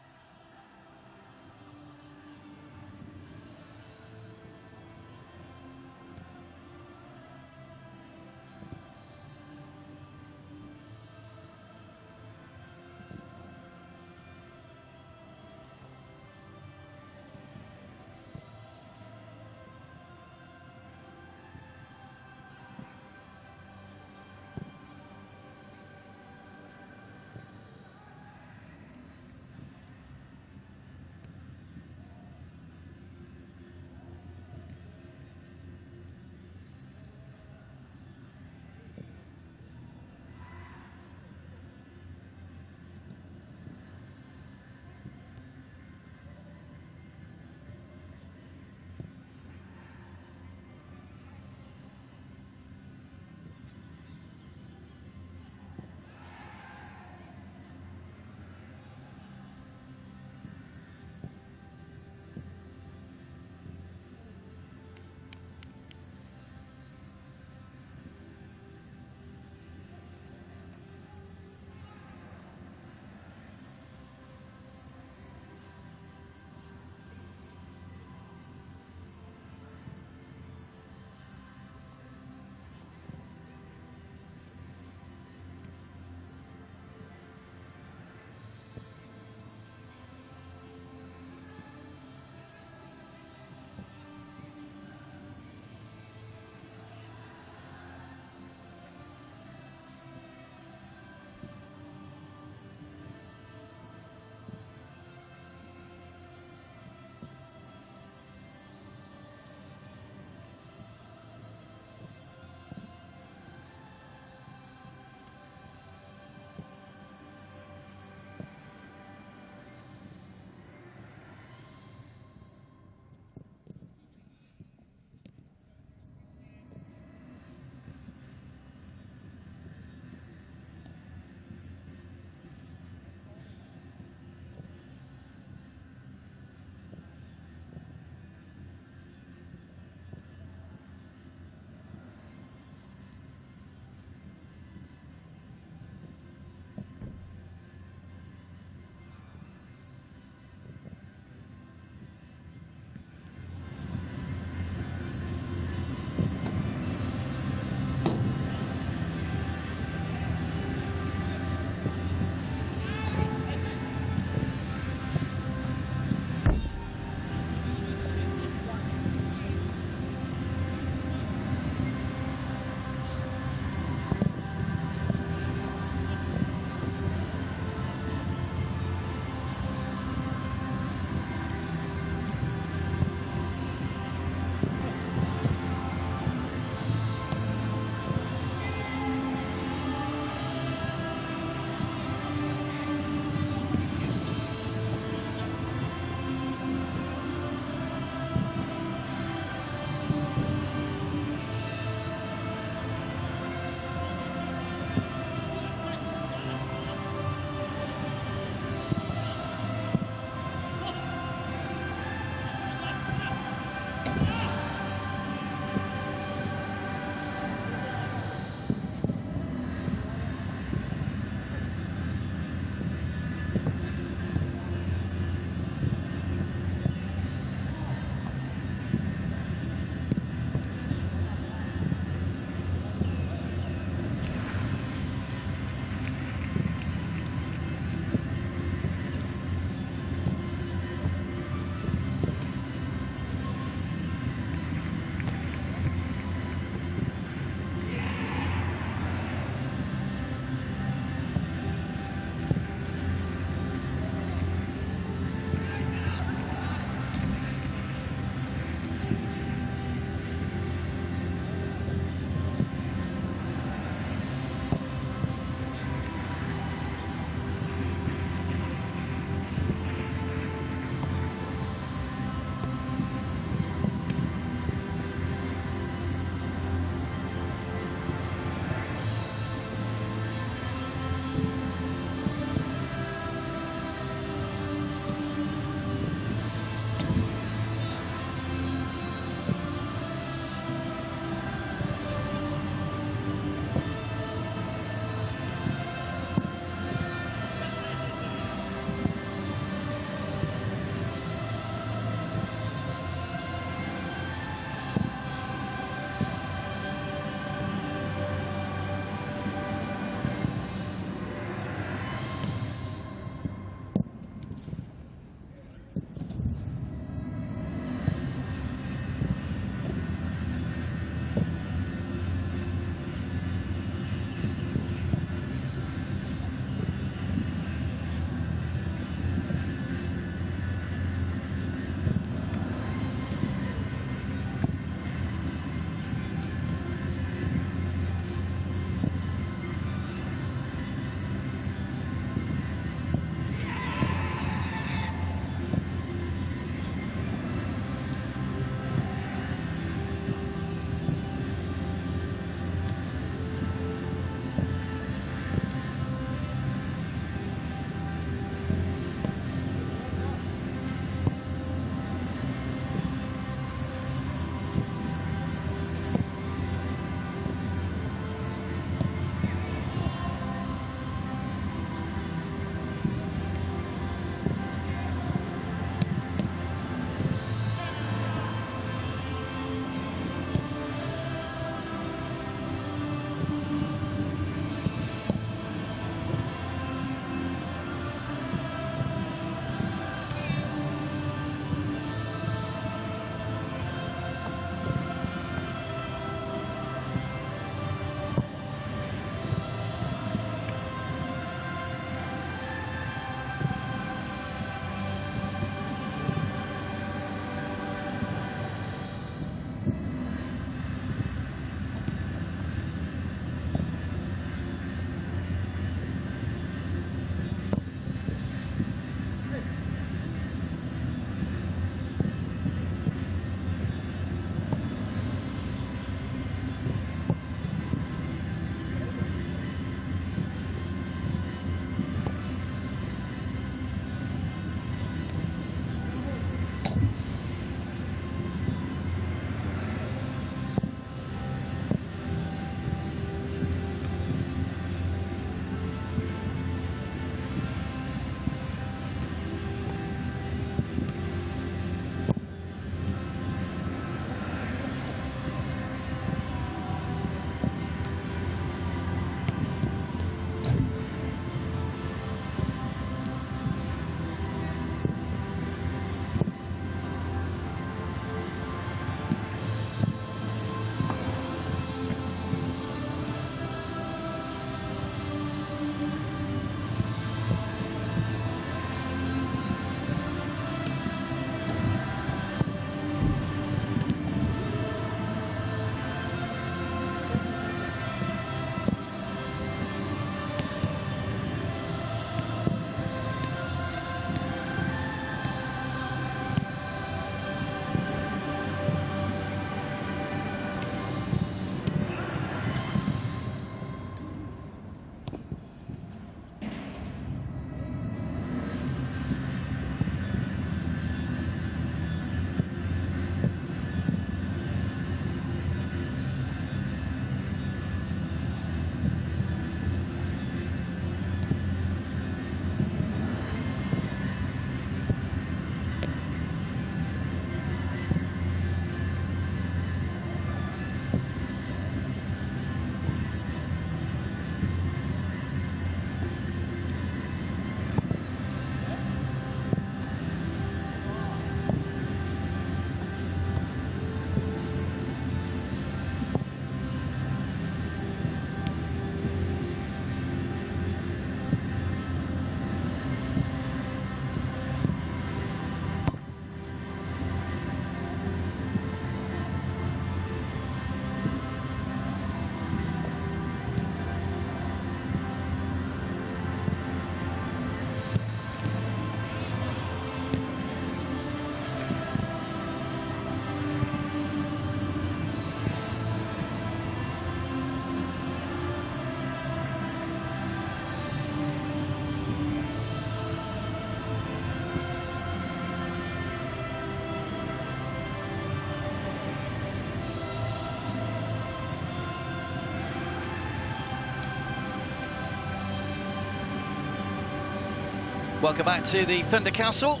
Welcome back to the Thunder Castle.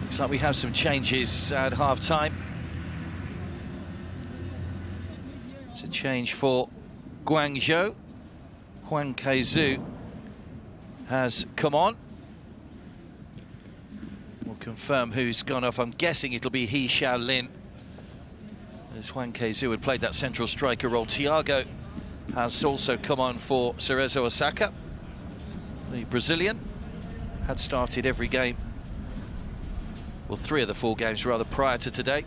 Looks like we have some changes at half-time. It's a change for Guangzhou. Huang Keizu has come on. We'll confirm who's gone off. I'm guessing it'll be He Xiaolin, as Huang Keizu had played that central striker role. Thiago has also come on for Cerezo Osaka. The Brazilian had started every game, well, 3 of the 4 games rather, prior to today.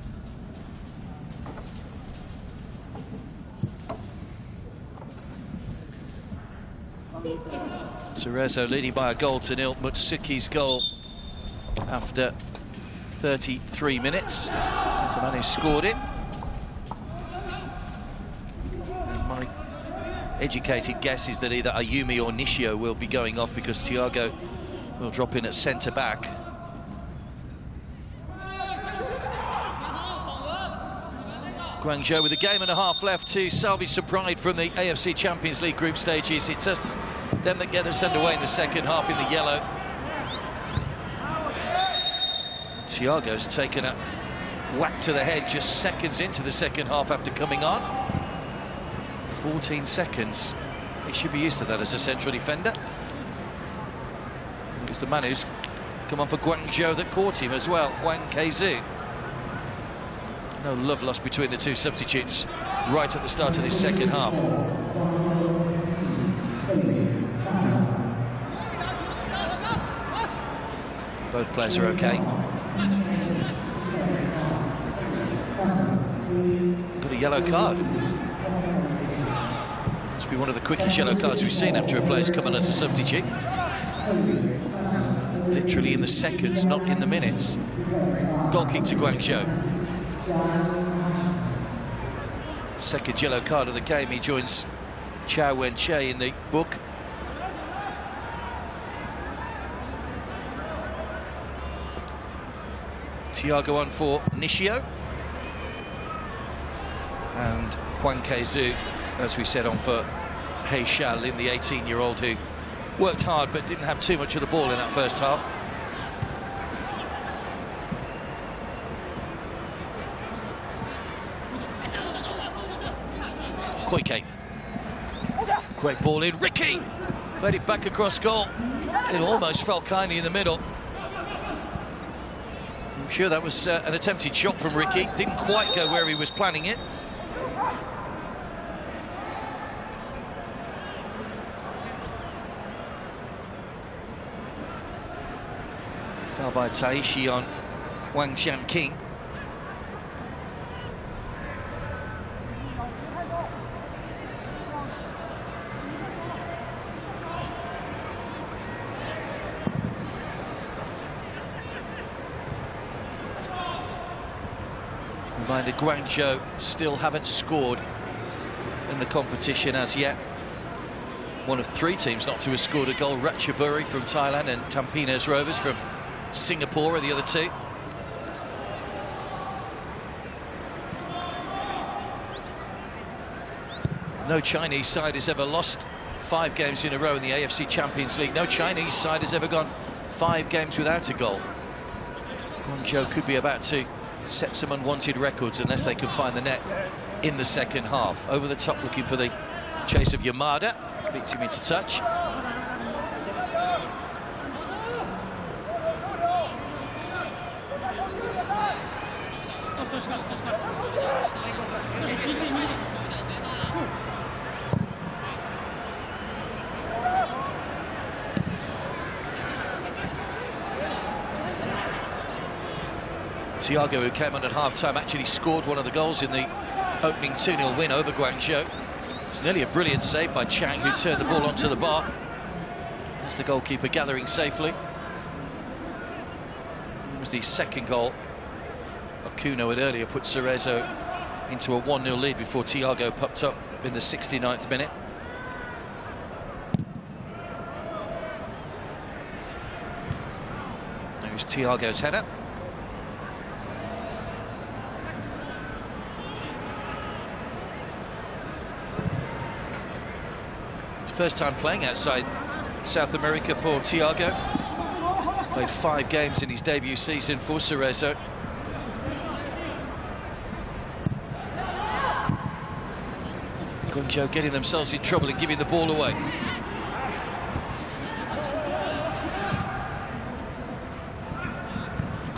Cerezo leading by a goal to nil. Mutsuki's goal after 33 minutes. That's the man who scored it. And my educated guess is that either Ayumi or Nishio will be going off, because Thiago will drop in at centre-back. Guangzhou with a game and a half left to salvage some pride from the AFC Champions League group stages. It's just them that get us underway in the second half in the yellow. Thiago's taken a whack to the head just seconds into the second half after coming on. 14 seconds. He should be used to that as a central defender. It was the man who's come on for Guangzhou that caught him as well, Huang Keizu. No love lost between the two substitutes right at the start of this second half. Both players are okay. Got a yellow card. Must be one of the quickest yellow cards we've seen after a player's come on as a substitute. Literally in the seconds, not in the minutes. Goal kick to Guangzhou. Second yellow card of the game. He joins Chao Wen-che in the book. Thiago on for Nishio. And Huang Keizu, as we said, on for He Xiaolin, the 18-year-old who worked hard but didn't have too much of the ball in that first half. Koike. Great ball in. Ricky played it back across goal. It almost fell kindly in the middle. I'm sure that was an attempted shot from Ricky. Didn't quite go where he was planning it. Foul by Taishi on Wang Qianqing. Reminder, Guangzhou still haven't scored in the competition as yet. One of 3 teams not to have scored a goal. Ratchaburi from Thailand and Tampines Rovers from Singapore are the other 2. No Chinese side has ever lost 5 games in a row in the AFC Champions League. No Chinese side has ever gone 5 games without a goal. Guangzhou could be about to set some unwanted records unless they can find the net in the second half. Over the top, looking for the chase of Yamada. Beats him into touch. Thiago, who came on at half-time, actually scored one of the goals in the opening 2-0 win over Guangzhou. It was nearly a brilliant save by Chang, who turned the ball onto the bar. That's the goalkeeper gathering safely. It was the second goal. Okuno had earlier put Cerezo into a 1-0 lead before Thiago popped up in the 69th minute. There's Thiago's header. First time playing outside South America for Thiago. Played 5 games in his debut season for Cerezo. Guangzhou getting themselves in trouble and giving the ball away.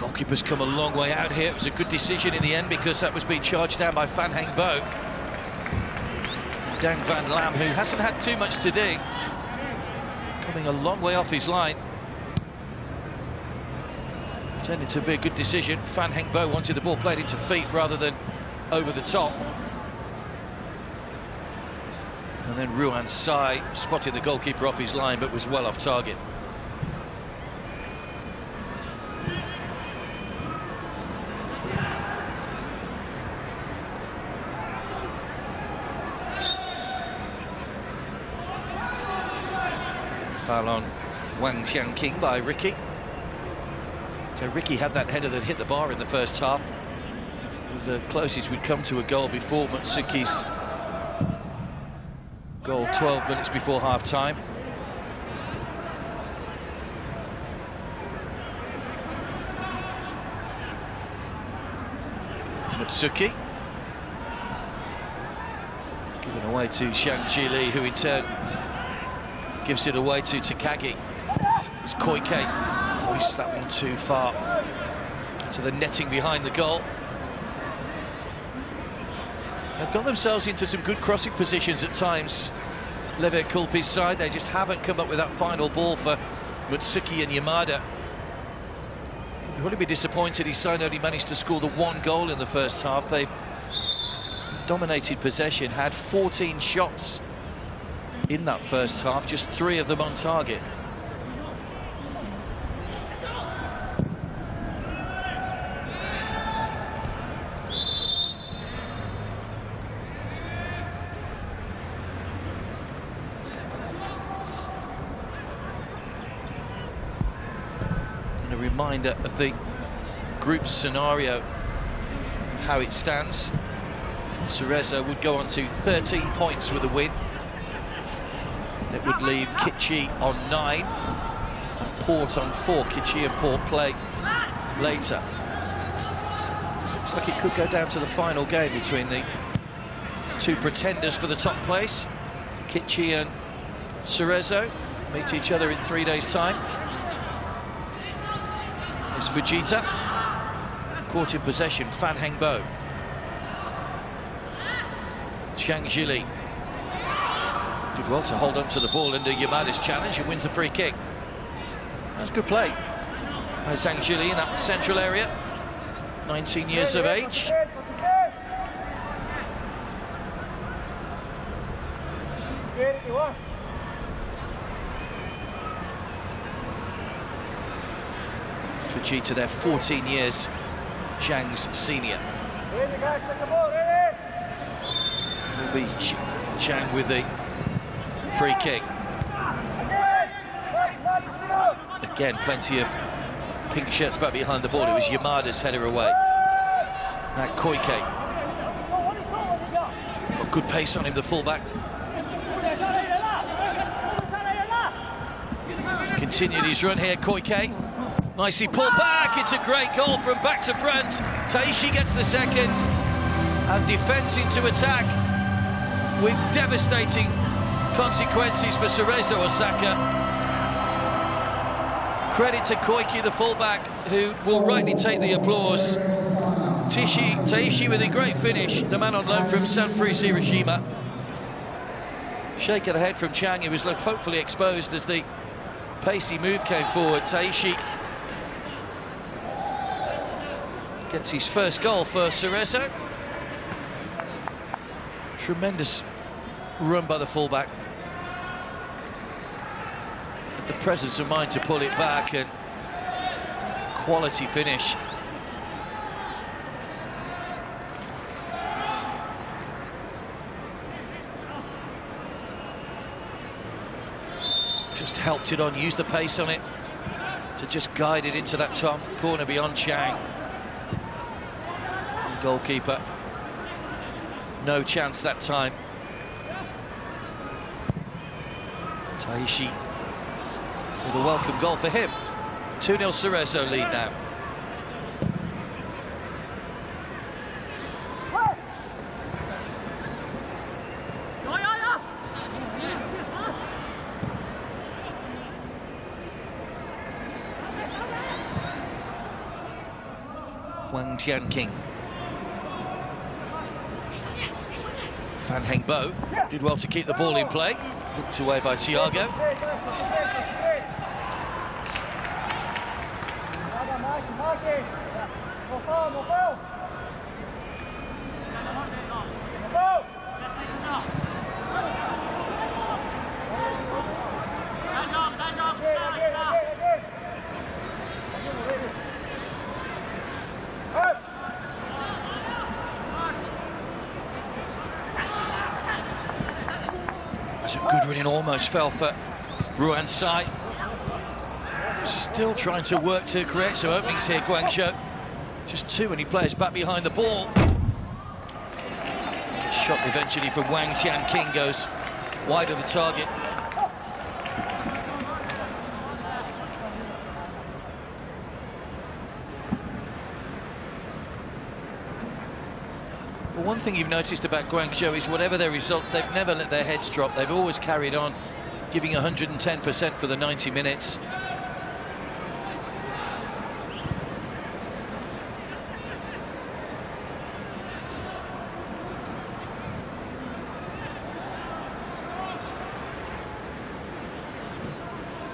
Goalkeeper's come a long way out here. It was a good decision in the end because that was being charged down by Phan Heng Bo. Dang Van Lam, who hasn't had too much to do, coming a long way off his line. Turned into be a good decision. Phan Heng Bo wanted the ball played into feet rather than over the top. And then Ruan Sai spotted the goalkeeper off his line but was well off target. Foul on Wang Tianqing by Ricky. So Ricky had that header that hit the bar in the first half. It was the closest we'd come to a goal before Matsuki's goal 12 minutes before half-time. Matsuki. Given away to Zhang Jili, who in turn gives it away to Takagi. It's Koike. Hoists that one too far to the netting behind the goal. They've got themselves into some good crossing positions at times. Lever Kulpi's side, they just haven't come up with that final ball for Matsuki and Yamada. He'll probably be disappointed his side only managed to score the 1 goal in the first half. They've dominated possession, had 14 shots in that first half, just 3 of them on target. And a reminder of the group scenario, how it stands. Cerezo would go on to 13 points with a win. It would leave Kitchi on 9 and Port on 4. Kitchi and Port play later. Looks like it could go down to the final game between the 2 pretenders for the top place. Kitchi and Cerezo meet each other in 3 days' time. There's Fujita. Caught in possession, Phan Heng Bo. Zhang Jili did well to hold on to the ball under Yamada's challenge and wins the free kick. That's good play by Zhang Jili in that central area. 19 years of age. Fujita there, 14 years, Zhang's senior. Will be Zhang with the free kick. Again, plenty of pink shirts back behind the ball. It was Yamada's header away. Now Koike. Got good pace on him, the fullback. Continued his run here, Koike. Nicely pulled back. It's a great goal from back to front. Taishi gets the second. And defence into attack with devastating consequences for Cerezo Osaka. Credit to Koike, the fullback, who will rightly take the applause. Taishi with a great finish, the man on loan from Sanfrecce Hiroshima. Shake of the head from Chang, who was left hopefully exposed as the pacey move came forward. Taishi gets his first goal for Cerezo. Tremendous run by the fullback. The presence of mind to pull it back, and quality finish. Just helped it on, used the pace on it to just guide it into that top corner beyond Chang. And goalkeeper, no chance that time. Taishi with a welcome goal for him. 2-0 Cerezo lead now. Wang Tianqing. Fan Hengbo did well to keep the ball in play. Hooked away by Thiago. That's a good running, almost fell for Ruan's side. Still trying to work to create some openings here, Guangzhou. Just too many players back behind the ball. Shot eventually from Wang Tianqing goes wide of the target. Well, one thing you've noticed about Guangzhou is whatever their results, they've never let their heads drop. They've always carried on, giving 110% for the 90 minutes.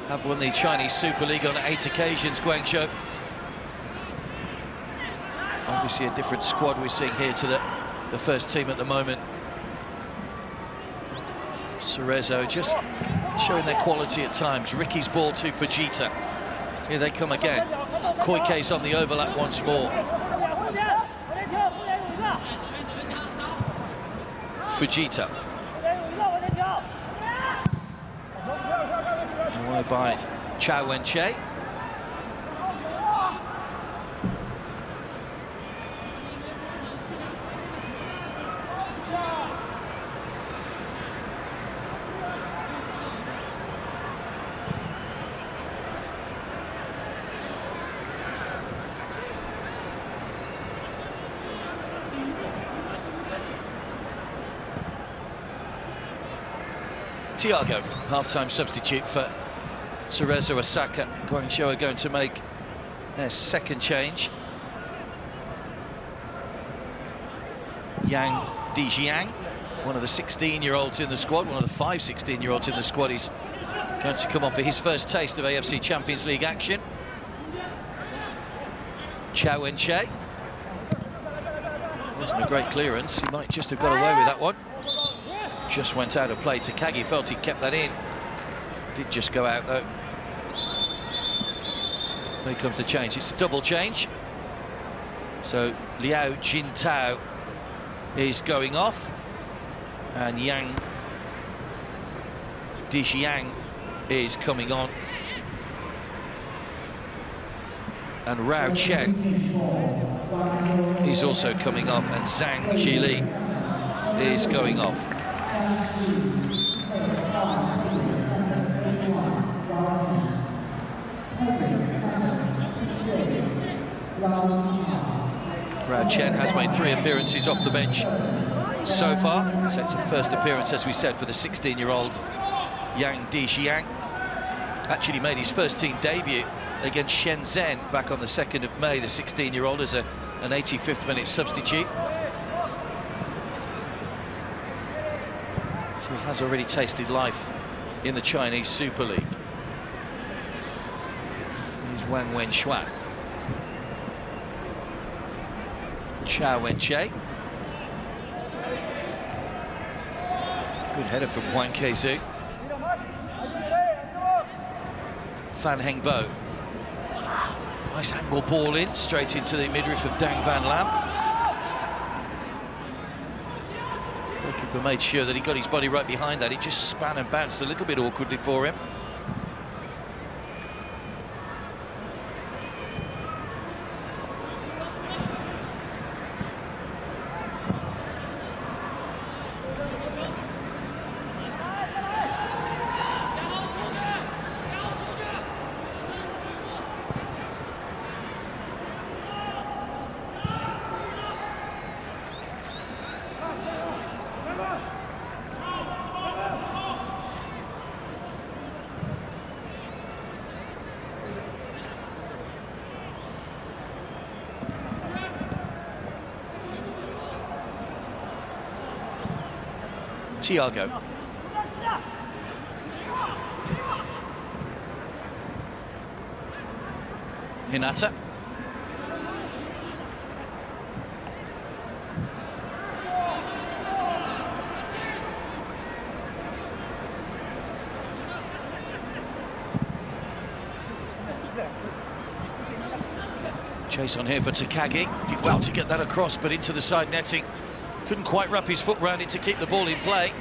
Have won the Chinese Super League on 8 occasions, Guangzhou. Obviously a different squad we're seeing here to the first team at the moment. Cerezo just showing their quality at times. Ricky's ball to Fujita. Here they come again. Koike's on the overlap once more. Fujita. Away by Chao Wen-che. Thiago, half-time substitute for Cerezo. Osaka. Guangzhou are going to make their second change. Yang Dijiang, one of the 16-year-olds in the squad, one of the 5 16-year-olds in the squad, is going to come on for his first taste of AFC Champions League action. Chao Wen-che. Wasn't a great clearance. He might just have got away with that one. Just went out of play. Takagi felt he kept that in. Did just go out though. Here comes the change. It's a double change. So Liao Jintao is going off, and Yang Dijiang is coming on, and Rao Chen is also coming off, and Zhang Jili is going off. Rao Chen has made 3 appearances off the bench so far, so it's a first appearance, as we said, for the 16-year-old Yang Dijiang. Actually made his first team debut against Shenzhen back on the 2nd of May, the 16-year-old, as a an 85th minute substitute. So he has already tasted life in the Chinese Super League. Here's Wang Wenxuan. Chao Wen-che. Good header from Huang Kezu. Fan Hengbo. Nice angle ball in, straight into the midriff of Dang Van Lam. Goalkeeper made sure that he got his body right behind that. It just span and bounced a little bit awkwardly for him. Thiago. Hinata. Chase on here for Takagi. Did well to get that across, but into the side netting. Couldn't quite wrap his foot round it to keep the ball in play.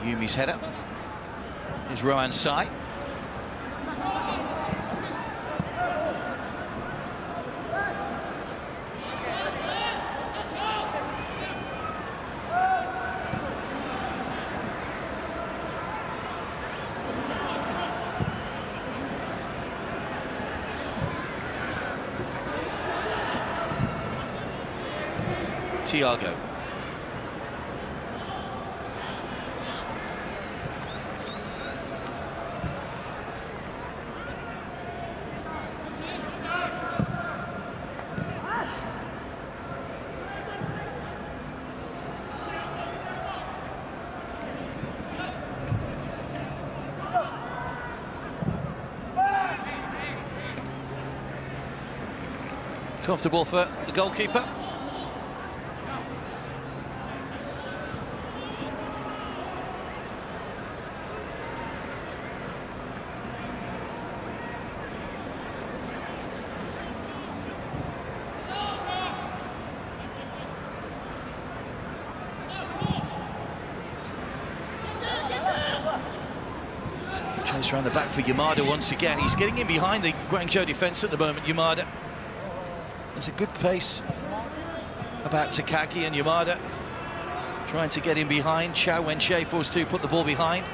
Yumi's header. Here's Rohan Sai. Thiago. Comfortable for the goalkeeper. Chase around the back for Yamada once again. He's getting in behind the Guangzhou defence at the moment, Yamada. There's a good pace about Takagi and Yamada. Trying to get in behind. Chao Wen-che forced to put the ball behind.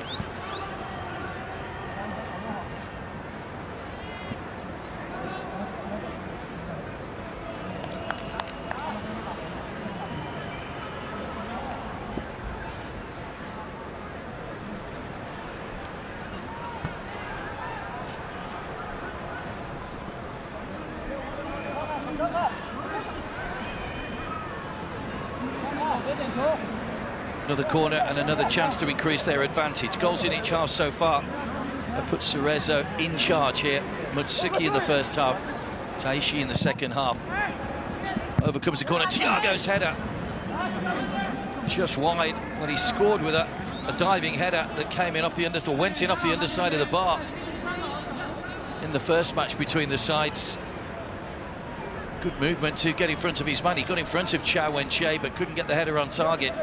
Another corner and another chance to increase their advantage. Goals in each half so far. That puts Cerezo in charge here. Mutsuki in the first half. Taishi in the second half. Overcomes the corner. Thiago's header. Just wide when he scored with a diving header that came in off the underside, or went in off the underside of the bar in the first match between the sides. Good movement to get in front of his man. He got in front of Chao Wen-che, but couldn't get the header on target.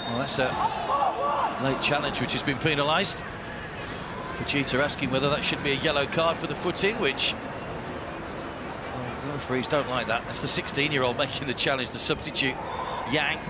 Well, that's a late challenge which has been penalised. Fujita asking whether that should be a yellow card for the foot in, which referees don't like that. That's the 16-year-old making the challenge, the substitute, Yang.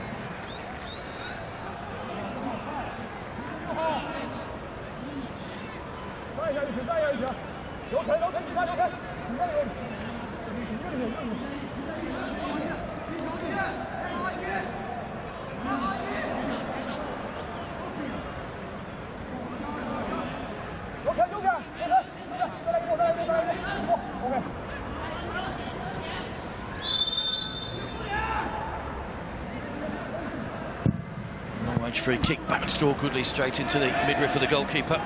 Long-range free kick bounced awkwardly straight into the midriff of the goalkeeper.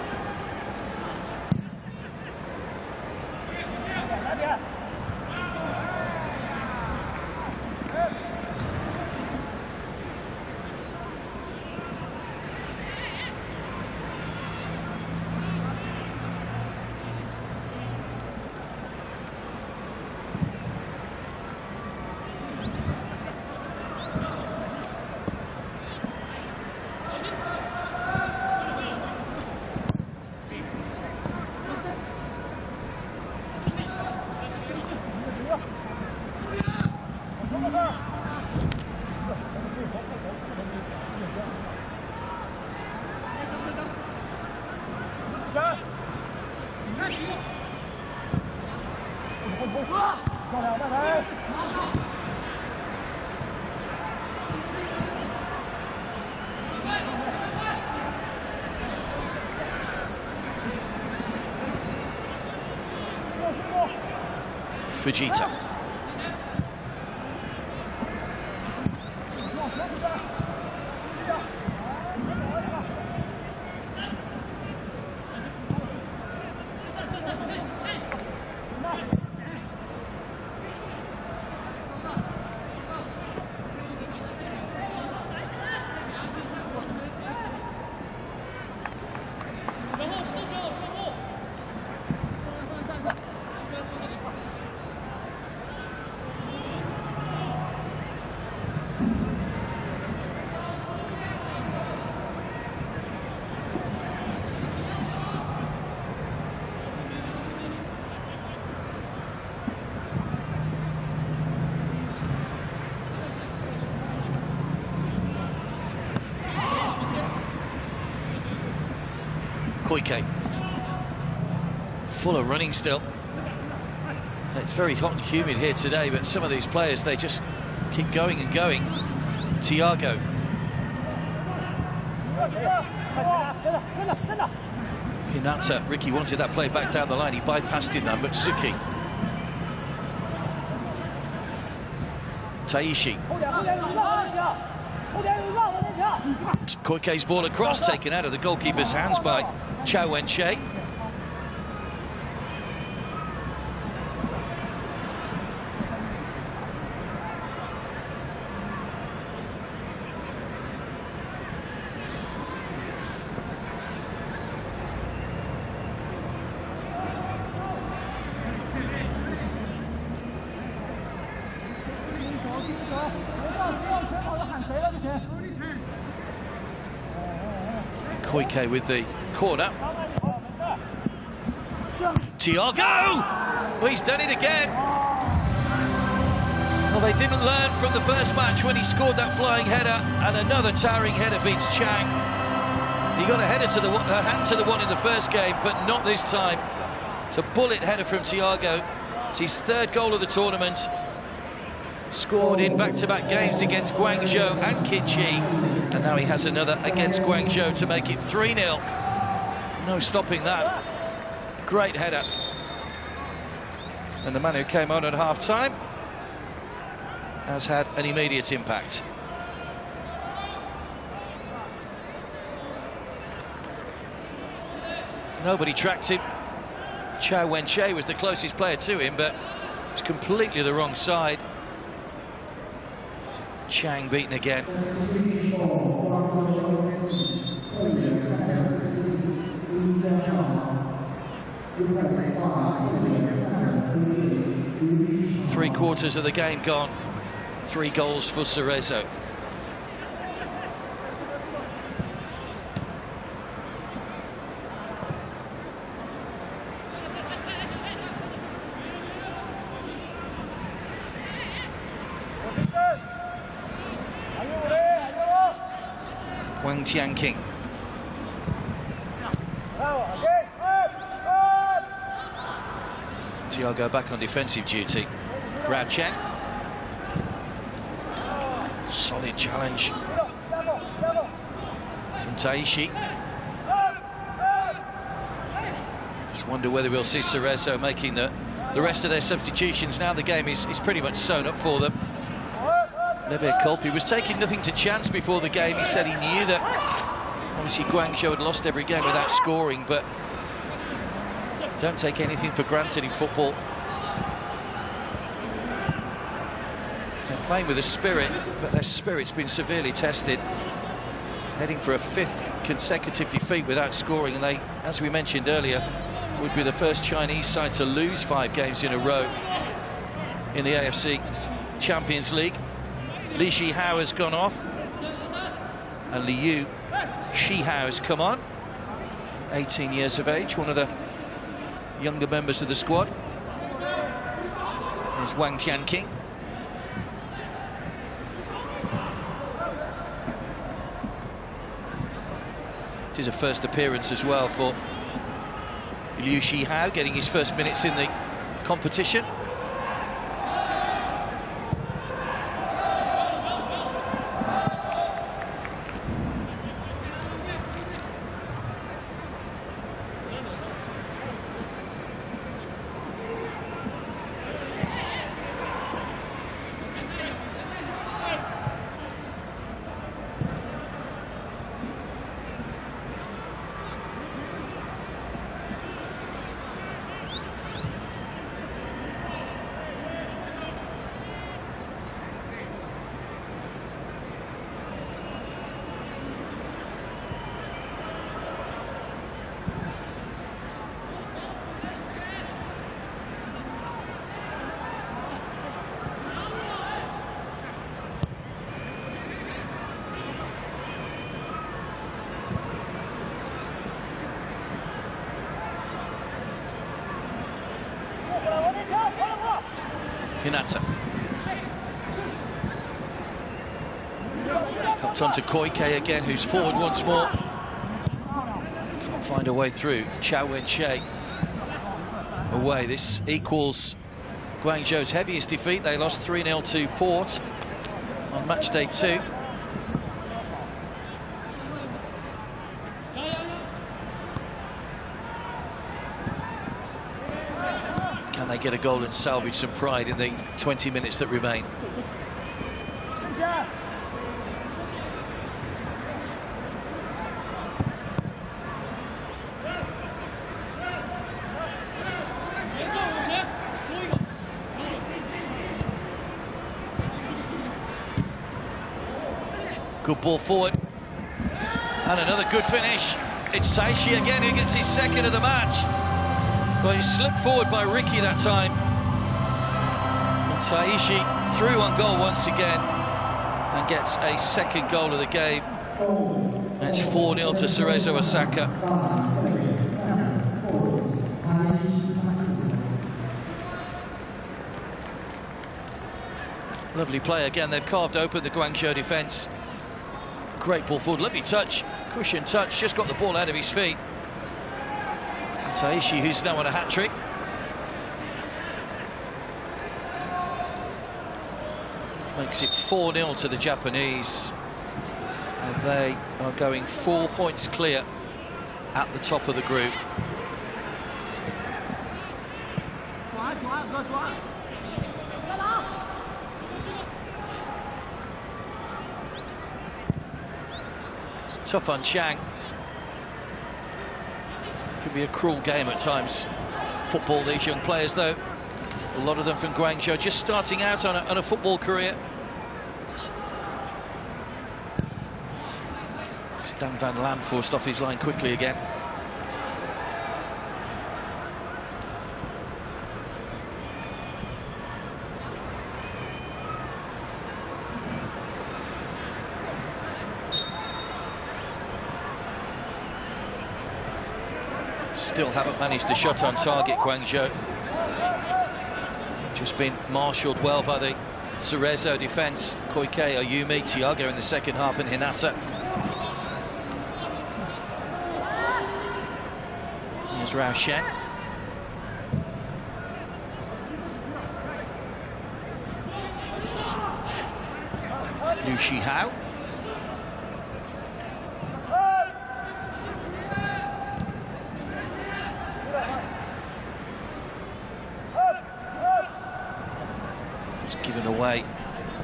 Fujita. Koike. Full of running still. It's very hot and humid here today, but some of these players, they just keep going and going. Thiago. Hinata. Ricky wanted that play back down the line. He bypassed him, but Suki. Taishi. Koike's ball across, taken out of the goalkeeper's hands by Chao Wen-che. Koike with the corner. Thiago! Well, he's done it again. Well, they didn't learn from the first match when he scored that flying header, and another towering header beats Chang. He got a header to the hand to the one in the first game, but not this time. It's a bullet header from Thiago. It's his third goal of the tournament. Scored in back-to-back games against Guangzhou and Kitchi, and now he has another against Guangzhou to make it 3-0. No stopping that. Great header. And the man who came on at half-time has had an immediate impact. Nobody tracked him. Chao Wen-che was the closest player to him, but it's completely the wrong side. Chang beaten again. Three-quarters of the game gone. 3 goals for Cerezo. Wang Tianqing. Thiago back on defensive duty. Grab Chen. Solid challenge from Taishi. Just wonder whether we'll see Cerezo making the rest of their substitutions. Now the game is pretty much sewn up for them. Levir Kolpi was taking nothing to chance before the game. He said he knew that obviously Guangzhou had lost every game without scoring, but don't take anything for granted in football. They're playing with a spirit, but their spirit's been severely tested. Heading for a 5th consecutive defeat without scoring, and they, as we mentioned earlier, would be the first Chinese side to lose 5 games in a row in the AFC Champions League. Li Shihao has gone off, and Liu Shihao has come on. 18 years of age, one of the younger members of the squad. There's Wang Tianqing. It is a first appearance as well for Liu Shihao, getting his first minutes in the competition. Hinata. Comes on to Koike again, who's forward once more. Can't find a way through. Chao Wen-che away. This equals Guangzhou's heaviest defeat. They lost 3-0 to Port on match day 2. Can they get a goal and salvage some pride in the 20 minutes that remain? Good ball forward. And another good finish. It's Taishi again who gets his second of the match. Well, he slipped forward by Ricky that time. And Taishi through on goal once again and gets a second goal of the game. And it's 4-0 to Cerezo Osaka. Lovely play again. They've carved open the Guangzhou defence. Great ball forward, lovely touch, cushion touch, just got the ball out of his feet. Taishi, who's now on a hat-trick. Makes it 4-0 to the Japanese. And they are going 4 points clear at the top of the group. It's tough on Chang. Can be a cruel game at times. Football, these young players, though, a lot of them from Guangzhou, just starting out on a football career. Stan Van Laan forced off his line quickly again. Still haven't managed to shot on target, Guangzhou. Just been marshalled well by the Cerezo defence. Koike, Ayumi, Thiago in the second half, and Hinata. Here's Rao Shen. Liu Shihao. It's given away,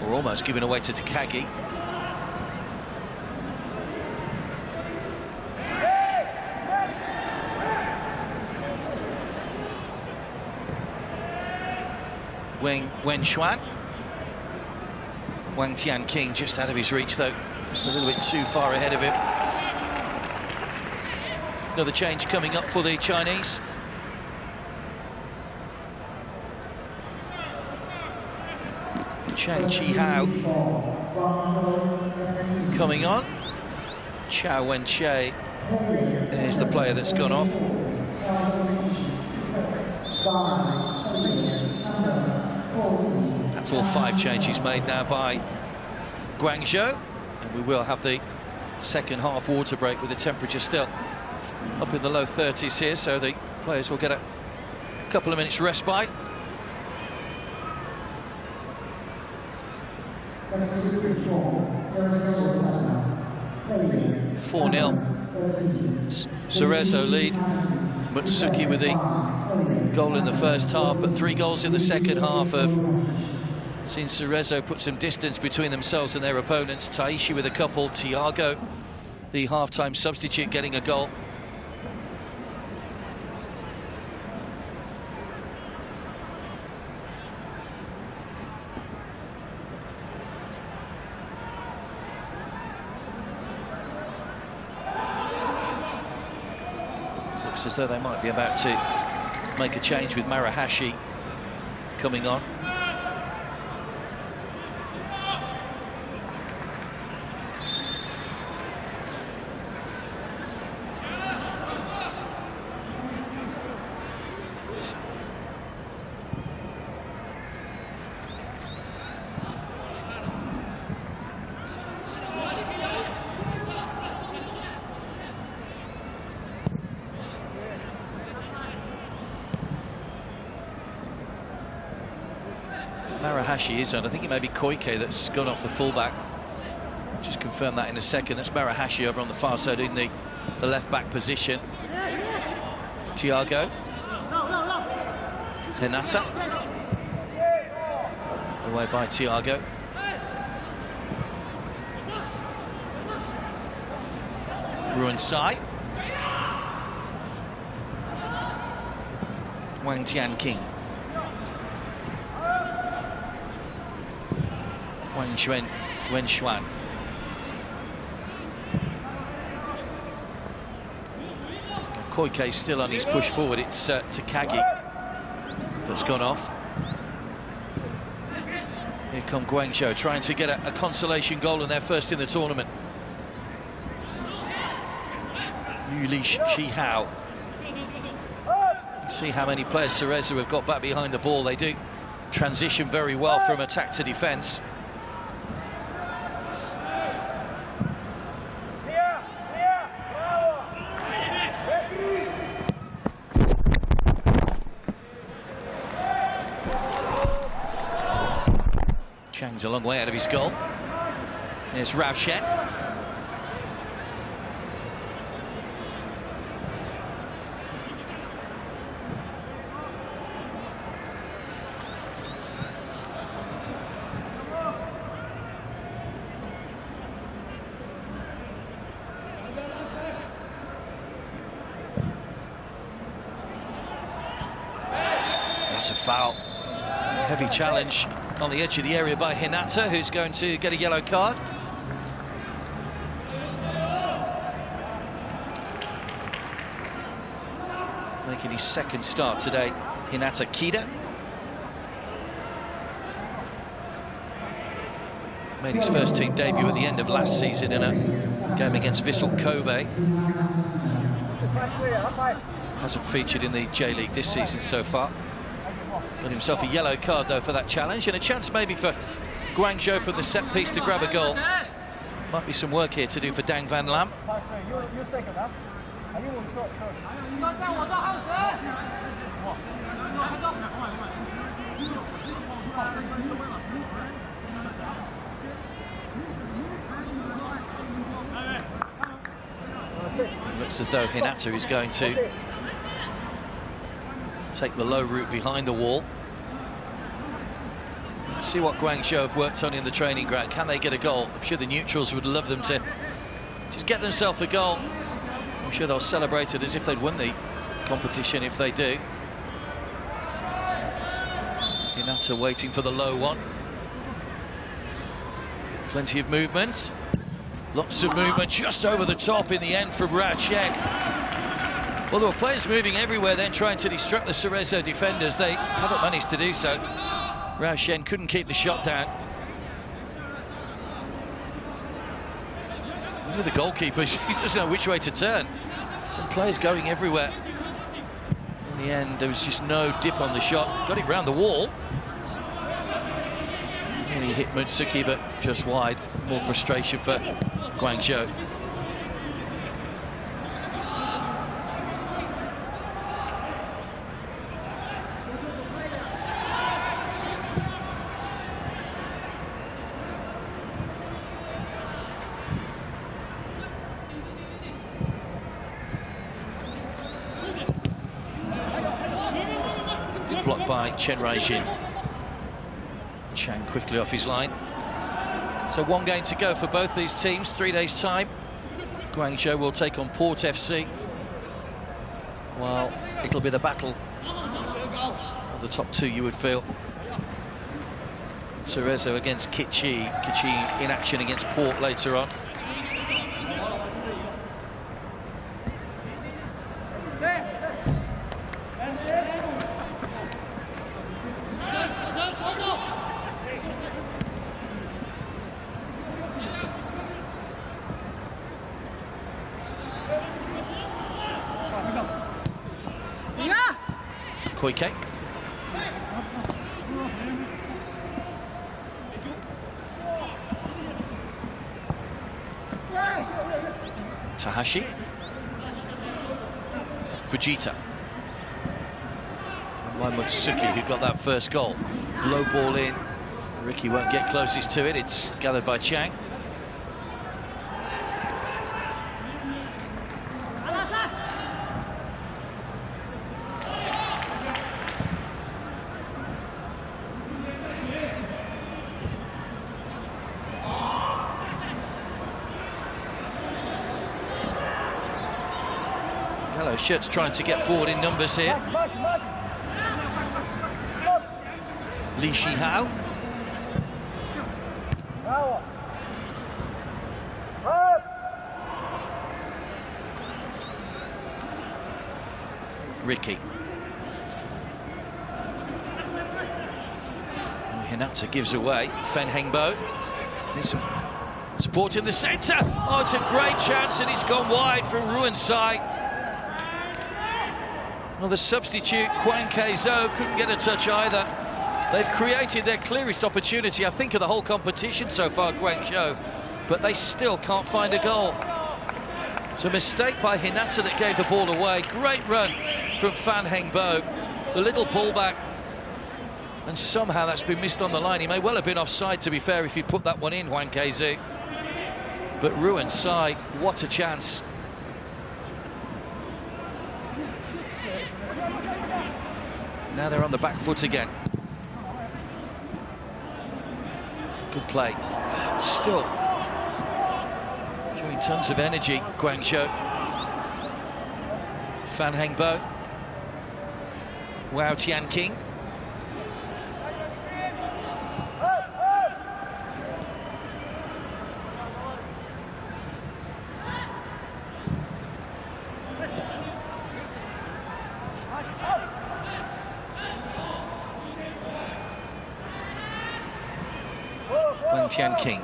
or almost given away to Takagi. Wen Xuan. Wang Tianqing just out of his reach, though, just a little bit too far ahead of him. Another change coming up for the Chinese. Chen Qihao coming on. Chao Wen-che is the player that's gone off. That's all 5 changes made now by Guangzhou, and we will have the second half water break with the temperature still up in the low 30s here, so the players will get a couple of minutes respite. 4-0. Cerezo lead. Mutsuki with the goal in the first half, but 3 goals in the second half have seen Cerezo put some distance between themselves and their opponents. Taishi with a couple. Thiago, the half-time substitute, getting a goal. Looks as though they might be about to make a change with Marahashi coming on. Marahashi is on. I think it may be Koike that's gone off the fullback. Just confirm that in a second. That's Marahashi over on the far side in the left-back position. Thiago. Hinata. Away by Thiago. Ruan Sai. Wang Tianqing. Wen Xuan. Koike still on his push forward. It's Takagi that's gone off. Here come Guangzhou trying to get a consolation goal, and they're first in the tournament. Li Shihao. You see how many players Cerezo have got back behind the ball. They do transition very well from attack to defence. Chang's a long way out of his goal. There's Rao Shen. That's a foul. Heavy challenge on the edge of the area by Hinata, who's going to get a yellow card. Making his second start today, Hinata Kida. Made his first team debut at the end of last season in a game against Vissel Kobe. Hasn't featured in the J-League this season so far. Got himself a yellow card, though, for that challenge, and a chance maybe for Guangzhou from the set piece to grab a goal. Might be some work here to do for Dang Van Lam. Looks as though Hinata is going to take the low route behind the wall. See what Guangzhou have worked on in the training ground. Can they get a goal? I'm sure the neutrals would love them to just get themselves a goal. I'm sure they'll celebrate it as if they'd won the competition if they do. Hinata waiting for the low one. Plenty of movement. Lots of movement just over the top in the end from CHN. Well, there were players moving everywhere then trying to distract the Cerezo defenders. They haven't managed to do so. CHN couldn't keep the shot down. Look at the goalkeeper, he doesn't know which way to turn. Some players going everywhere. In the end, there was just no dip on the shot. Got it round the wall. And he hit Mutsuki, but just wide. More frustration for Guangzhou. Blocked by Chen Raijin. Chang quickly off his line. So one game to go for both these teams, 3 days' time. Guangzhou will take on Port FC. Well, it'll be the battle of the top two, you would feel. Cerezo against Kichi. Kichi in action against Port later on. Koike. Tahashi. Fujita. And Mutsuki, who got that first goal. Low ball in. Ricky won't get closest to it. It's gathered by Chang. Yellow shirts trying to get forward in numbers here. Li Shihao. Ricky. And Hinata gives away. Fen Hengbo. Needs some support in the centre. Oh, it's a great chance and it's gone wide from Ruan Sai. Well, the substitute, Huang Cerezo, couldn't get a touch either. They've created their clearest opportunity, I think, of the whole competition so far, Guangzhou, but they still can't find a goal. It's a mistake by Hinata that gave the ball away. Great run from Fan Hengbo. The little pullback. And somehow that's been missed on the line. He may well have been offside, to be fair, if he'd put that one in, Huang Cerezo. But Ruan Sai, what a chance. Now they're on the back foot again. Good play. Still showing tons of energy, Guangzhou. Fan Hengbo. Wow Tianqing. Tianqing.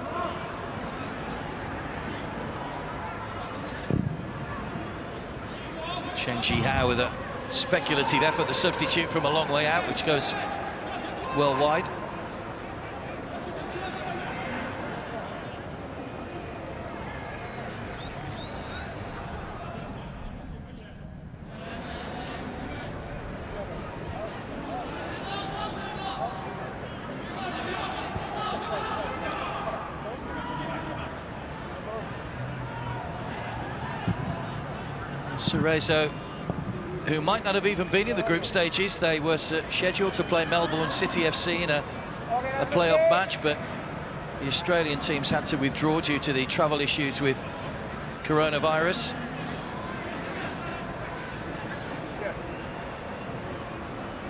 Chen Jihao with a speculative effort, the substitute from a long way out, which goes well wide. Cerezo, who might not have even been in the group stages. They were scheduled to play Melbourne City FC in a playoff match, but the Australian teams had to withdraw due to the travel issues with coronavirus.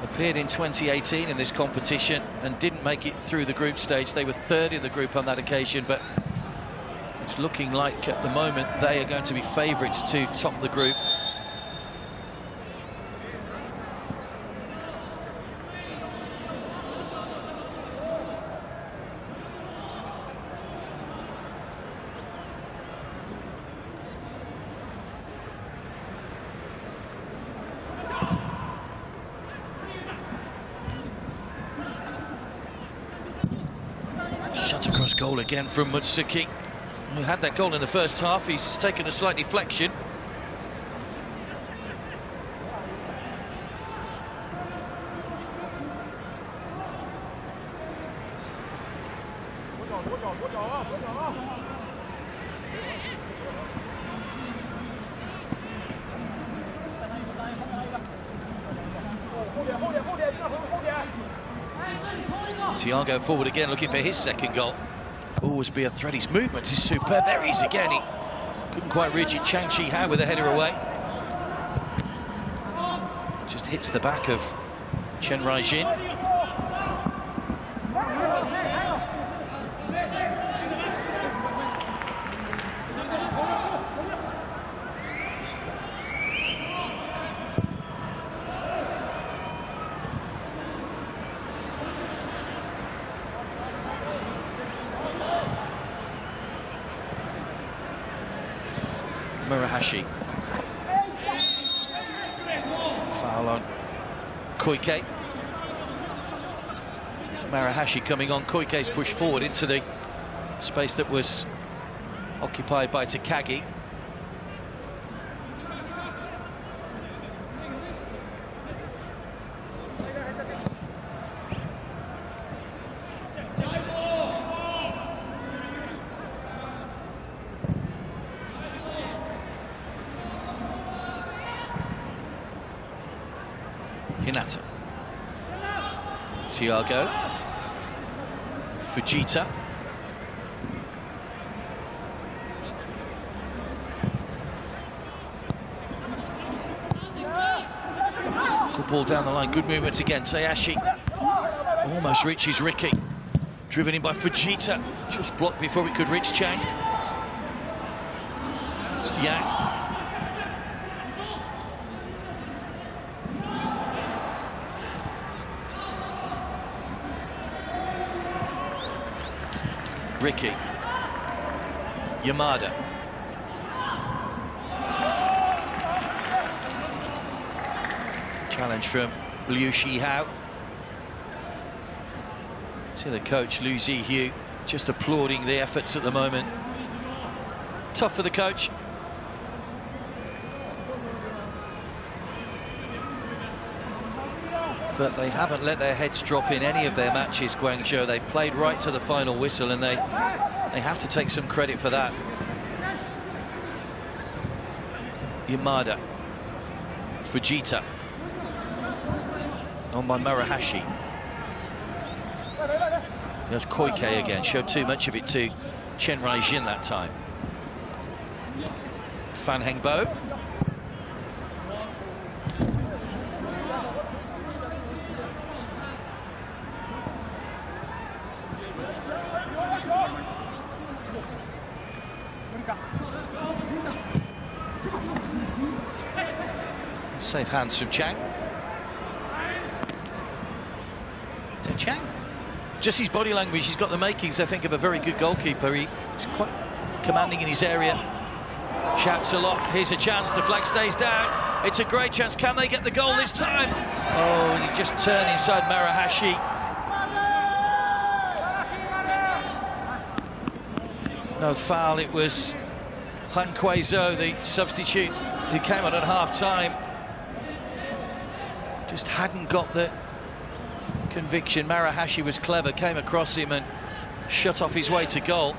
Appeared in 2018 in this competition and didn't make it through the group stage. They were third in the group on that occasion, but it's looking like at the moment they are going to be favourites to top the group. Shot across goal again from Mutsuki, who had that goal in the first half. He's taken a slight deflection. Thiago forward again, looking for his second goal. Always be a threat. His movement is superb. There he is again. He couldn't quite reach it. Chang Chi-hao with a header away. Just hits the back of Chen Raijin. Murahashi. Foul on Koike. Murahashi coming on. Koike's pushed forward into the space that was occupied by Takagi. Hinata. Thiago. Fujita. Good ball down the line, good movement again. Tayashi almost reaches Ricky. Driven in by Fujita. Just blocked before it could reach Chang. It's Yang. Ricky. Yamada. Challenge from Liu Shihao. See the coach, Liu Zhihu, just applauding the efforts at the moment. Tough for the coach. But they haven't let their heads drop in any of their matches, Guangzhou. They've played right to the final whistle, and they have to take some credit for that. Yamada. Fujita. On by Murahashi. There's Koike again. Showed too much of it to Chen Raijin that time. Fan Hengbo. Safe hands from Chang. So Chang, just his body language, he's got the makings, I think, of a very good goalkeeper. He's quite commanding in his area. Shouts a lot. Here's a chance. The flag stays down. It's a great chance. Can they get the goal this time? Oh, and he just turned inside Murahashi. No foul. It was Han Kuei-zo, the substitute, who came on at half-time. Just hadn't got the conviction. Murahashi was clever, came across him and shut off his way to goal.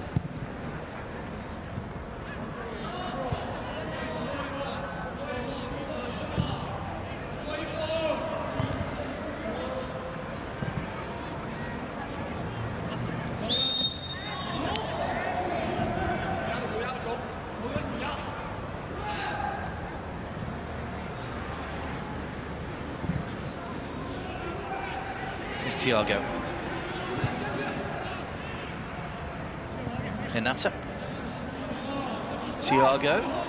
Here's Thiago. Hinata. Thiago.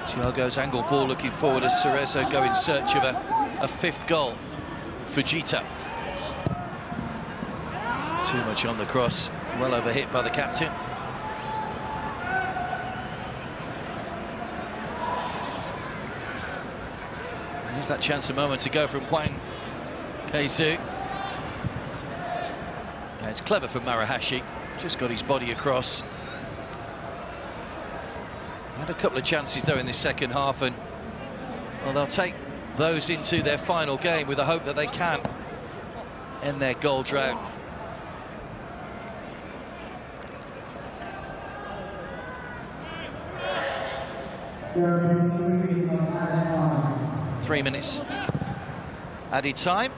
Thiago's angle ball looking forward as Cerezo go in search of a fifth goal. Fujita. Too much on the cross, well overhit by the captain. Here's that chance a moment to go from Huang Keizu. Yeah, it's clever from Marahashi, just got his body across. Had a couple of chances though in this second half, and well, they'll take those into their final game with the hope that they can end their goal drought. Three minutes added time.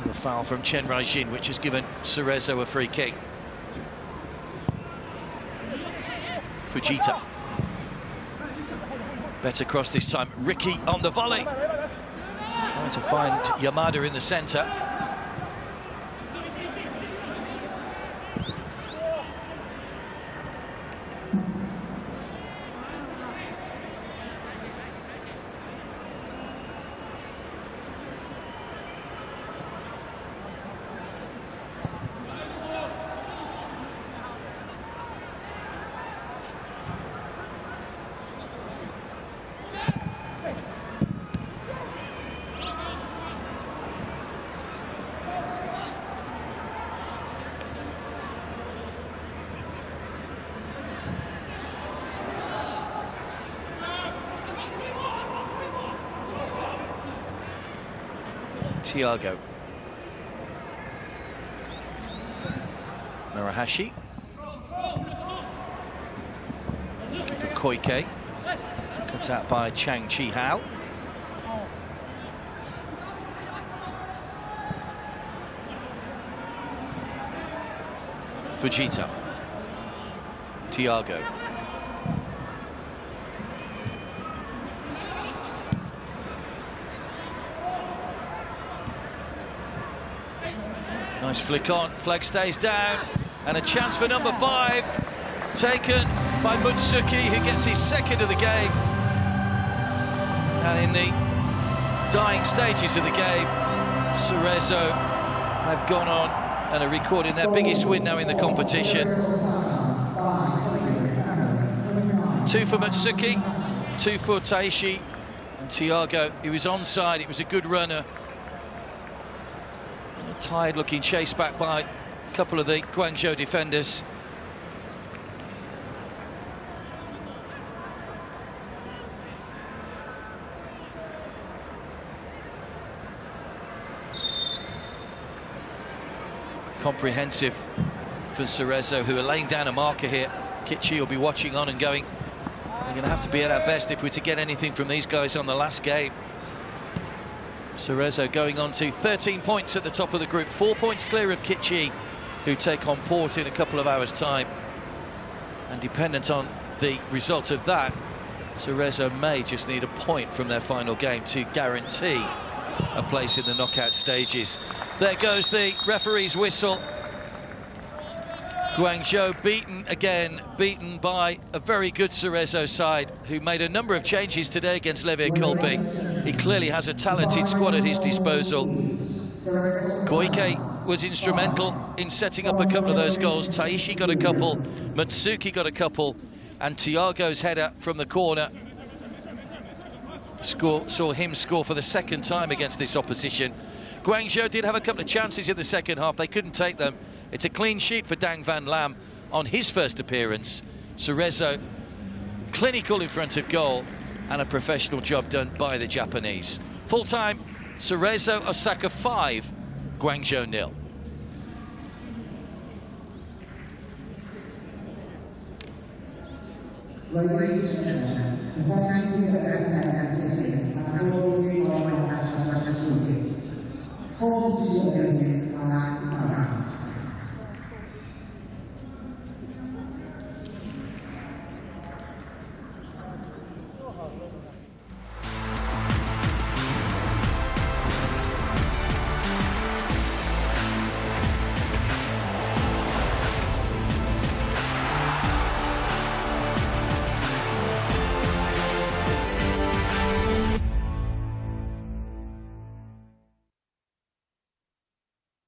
The foul from Chen Raijin, which has given Cerezo a free kick. Fujita. Better cross this time. Ricky on the volley. Trying to find Yamada in the centre. Thiago. Marahashi. Looking for Koike. Cut out by Chang Chi-hao. Fujita. Thiago. Nice flick on, flag stays down, and a chance for number 5, taken by Mutsuki, who gets his second of the game. And in the dying stages of the game, Cerezo have gone on and are recording their biggest win now in the competition. 2 for Mutsuki, 2 for Taishi, and Thiago, he was onside, it was a good runner. Tired looking chase back by a couple of the Guangzhou defenders. Comprehensive for Cerezo, who are laying down a marker here. Kichi will be watching on and going, we're going to have to be at our best if we're to get anything from these guys on the last game. Cerezo going on to 13 points at the top of the group, 4 points clear of Kichi, who take on Port in a couple of hours' time. And dependent on the result of that, Cerezo may just need a point from their final game to guarantee a place in the knockout stages. There goes the referee's whistle. Guangzhou beaten again, beaten by a very good Cerezo side, who made a number of changes today against Levi Kolbe. He clearly has a talented squad at his disposal. Koike was instrumental in setting up a couple of those goals. Taishi got a couple, Matsuki got a couple, and Thiago's header from the corner saw him score for the second time against this opposition. Guangzhou did have a couple of chances in the second half, they couldn't take them. It's a clean sheet for Dang Van Lam on his first appearance. Cerezo clinical in front of goal, and a professional job done by the Japanese. Full-time, Cerezo, Osaka 5, Guangzhou 0. Ladies and gentlemen, performing here at AFC Champions League,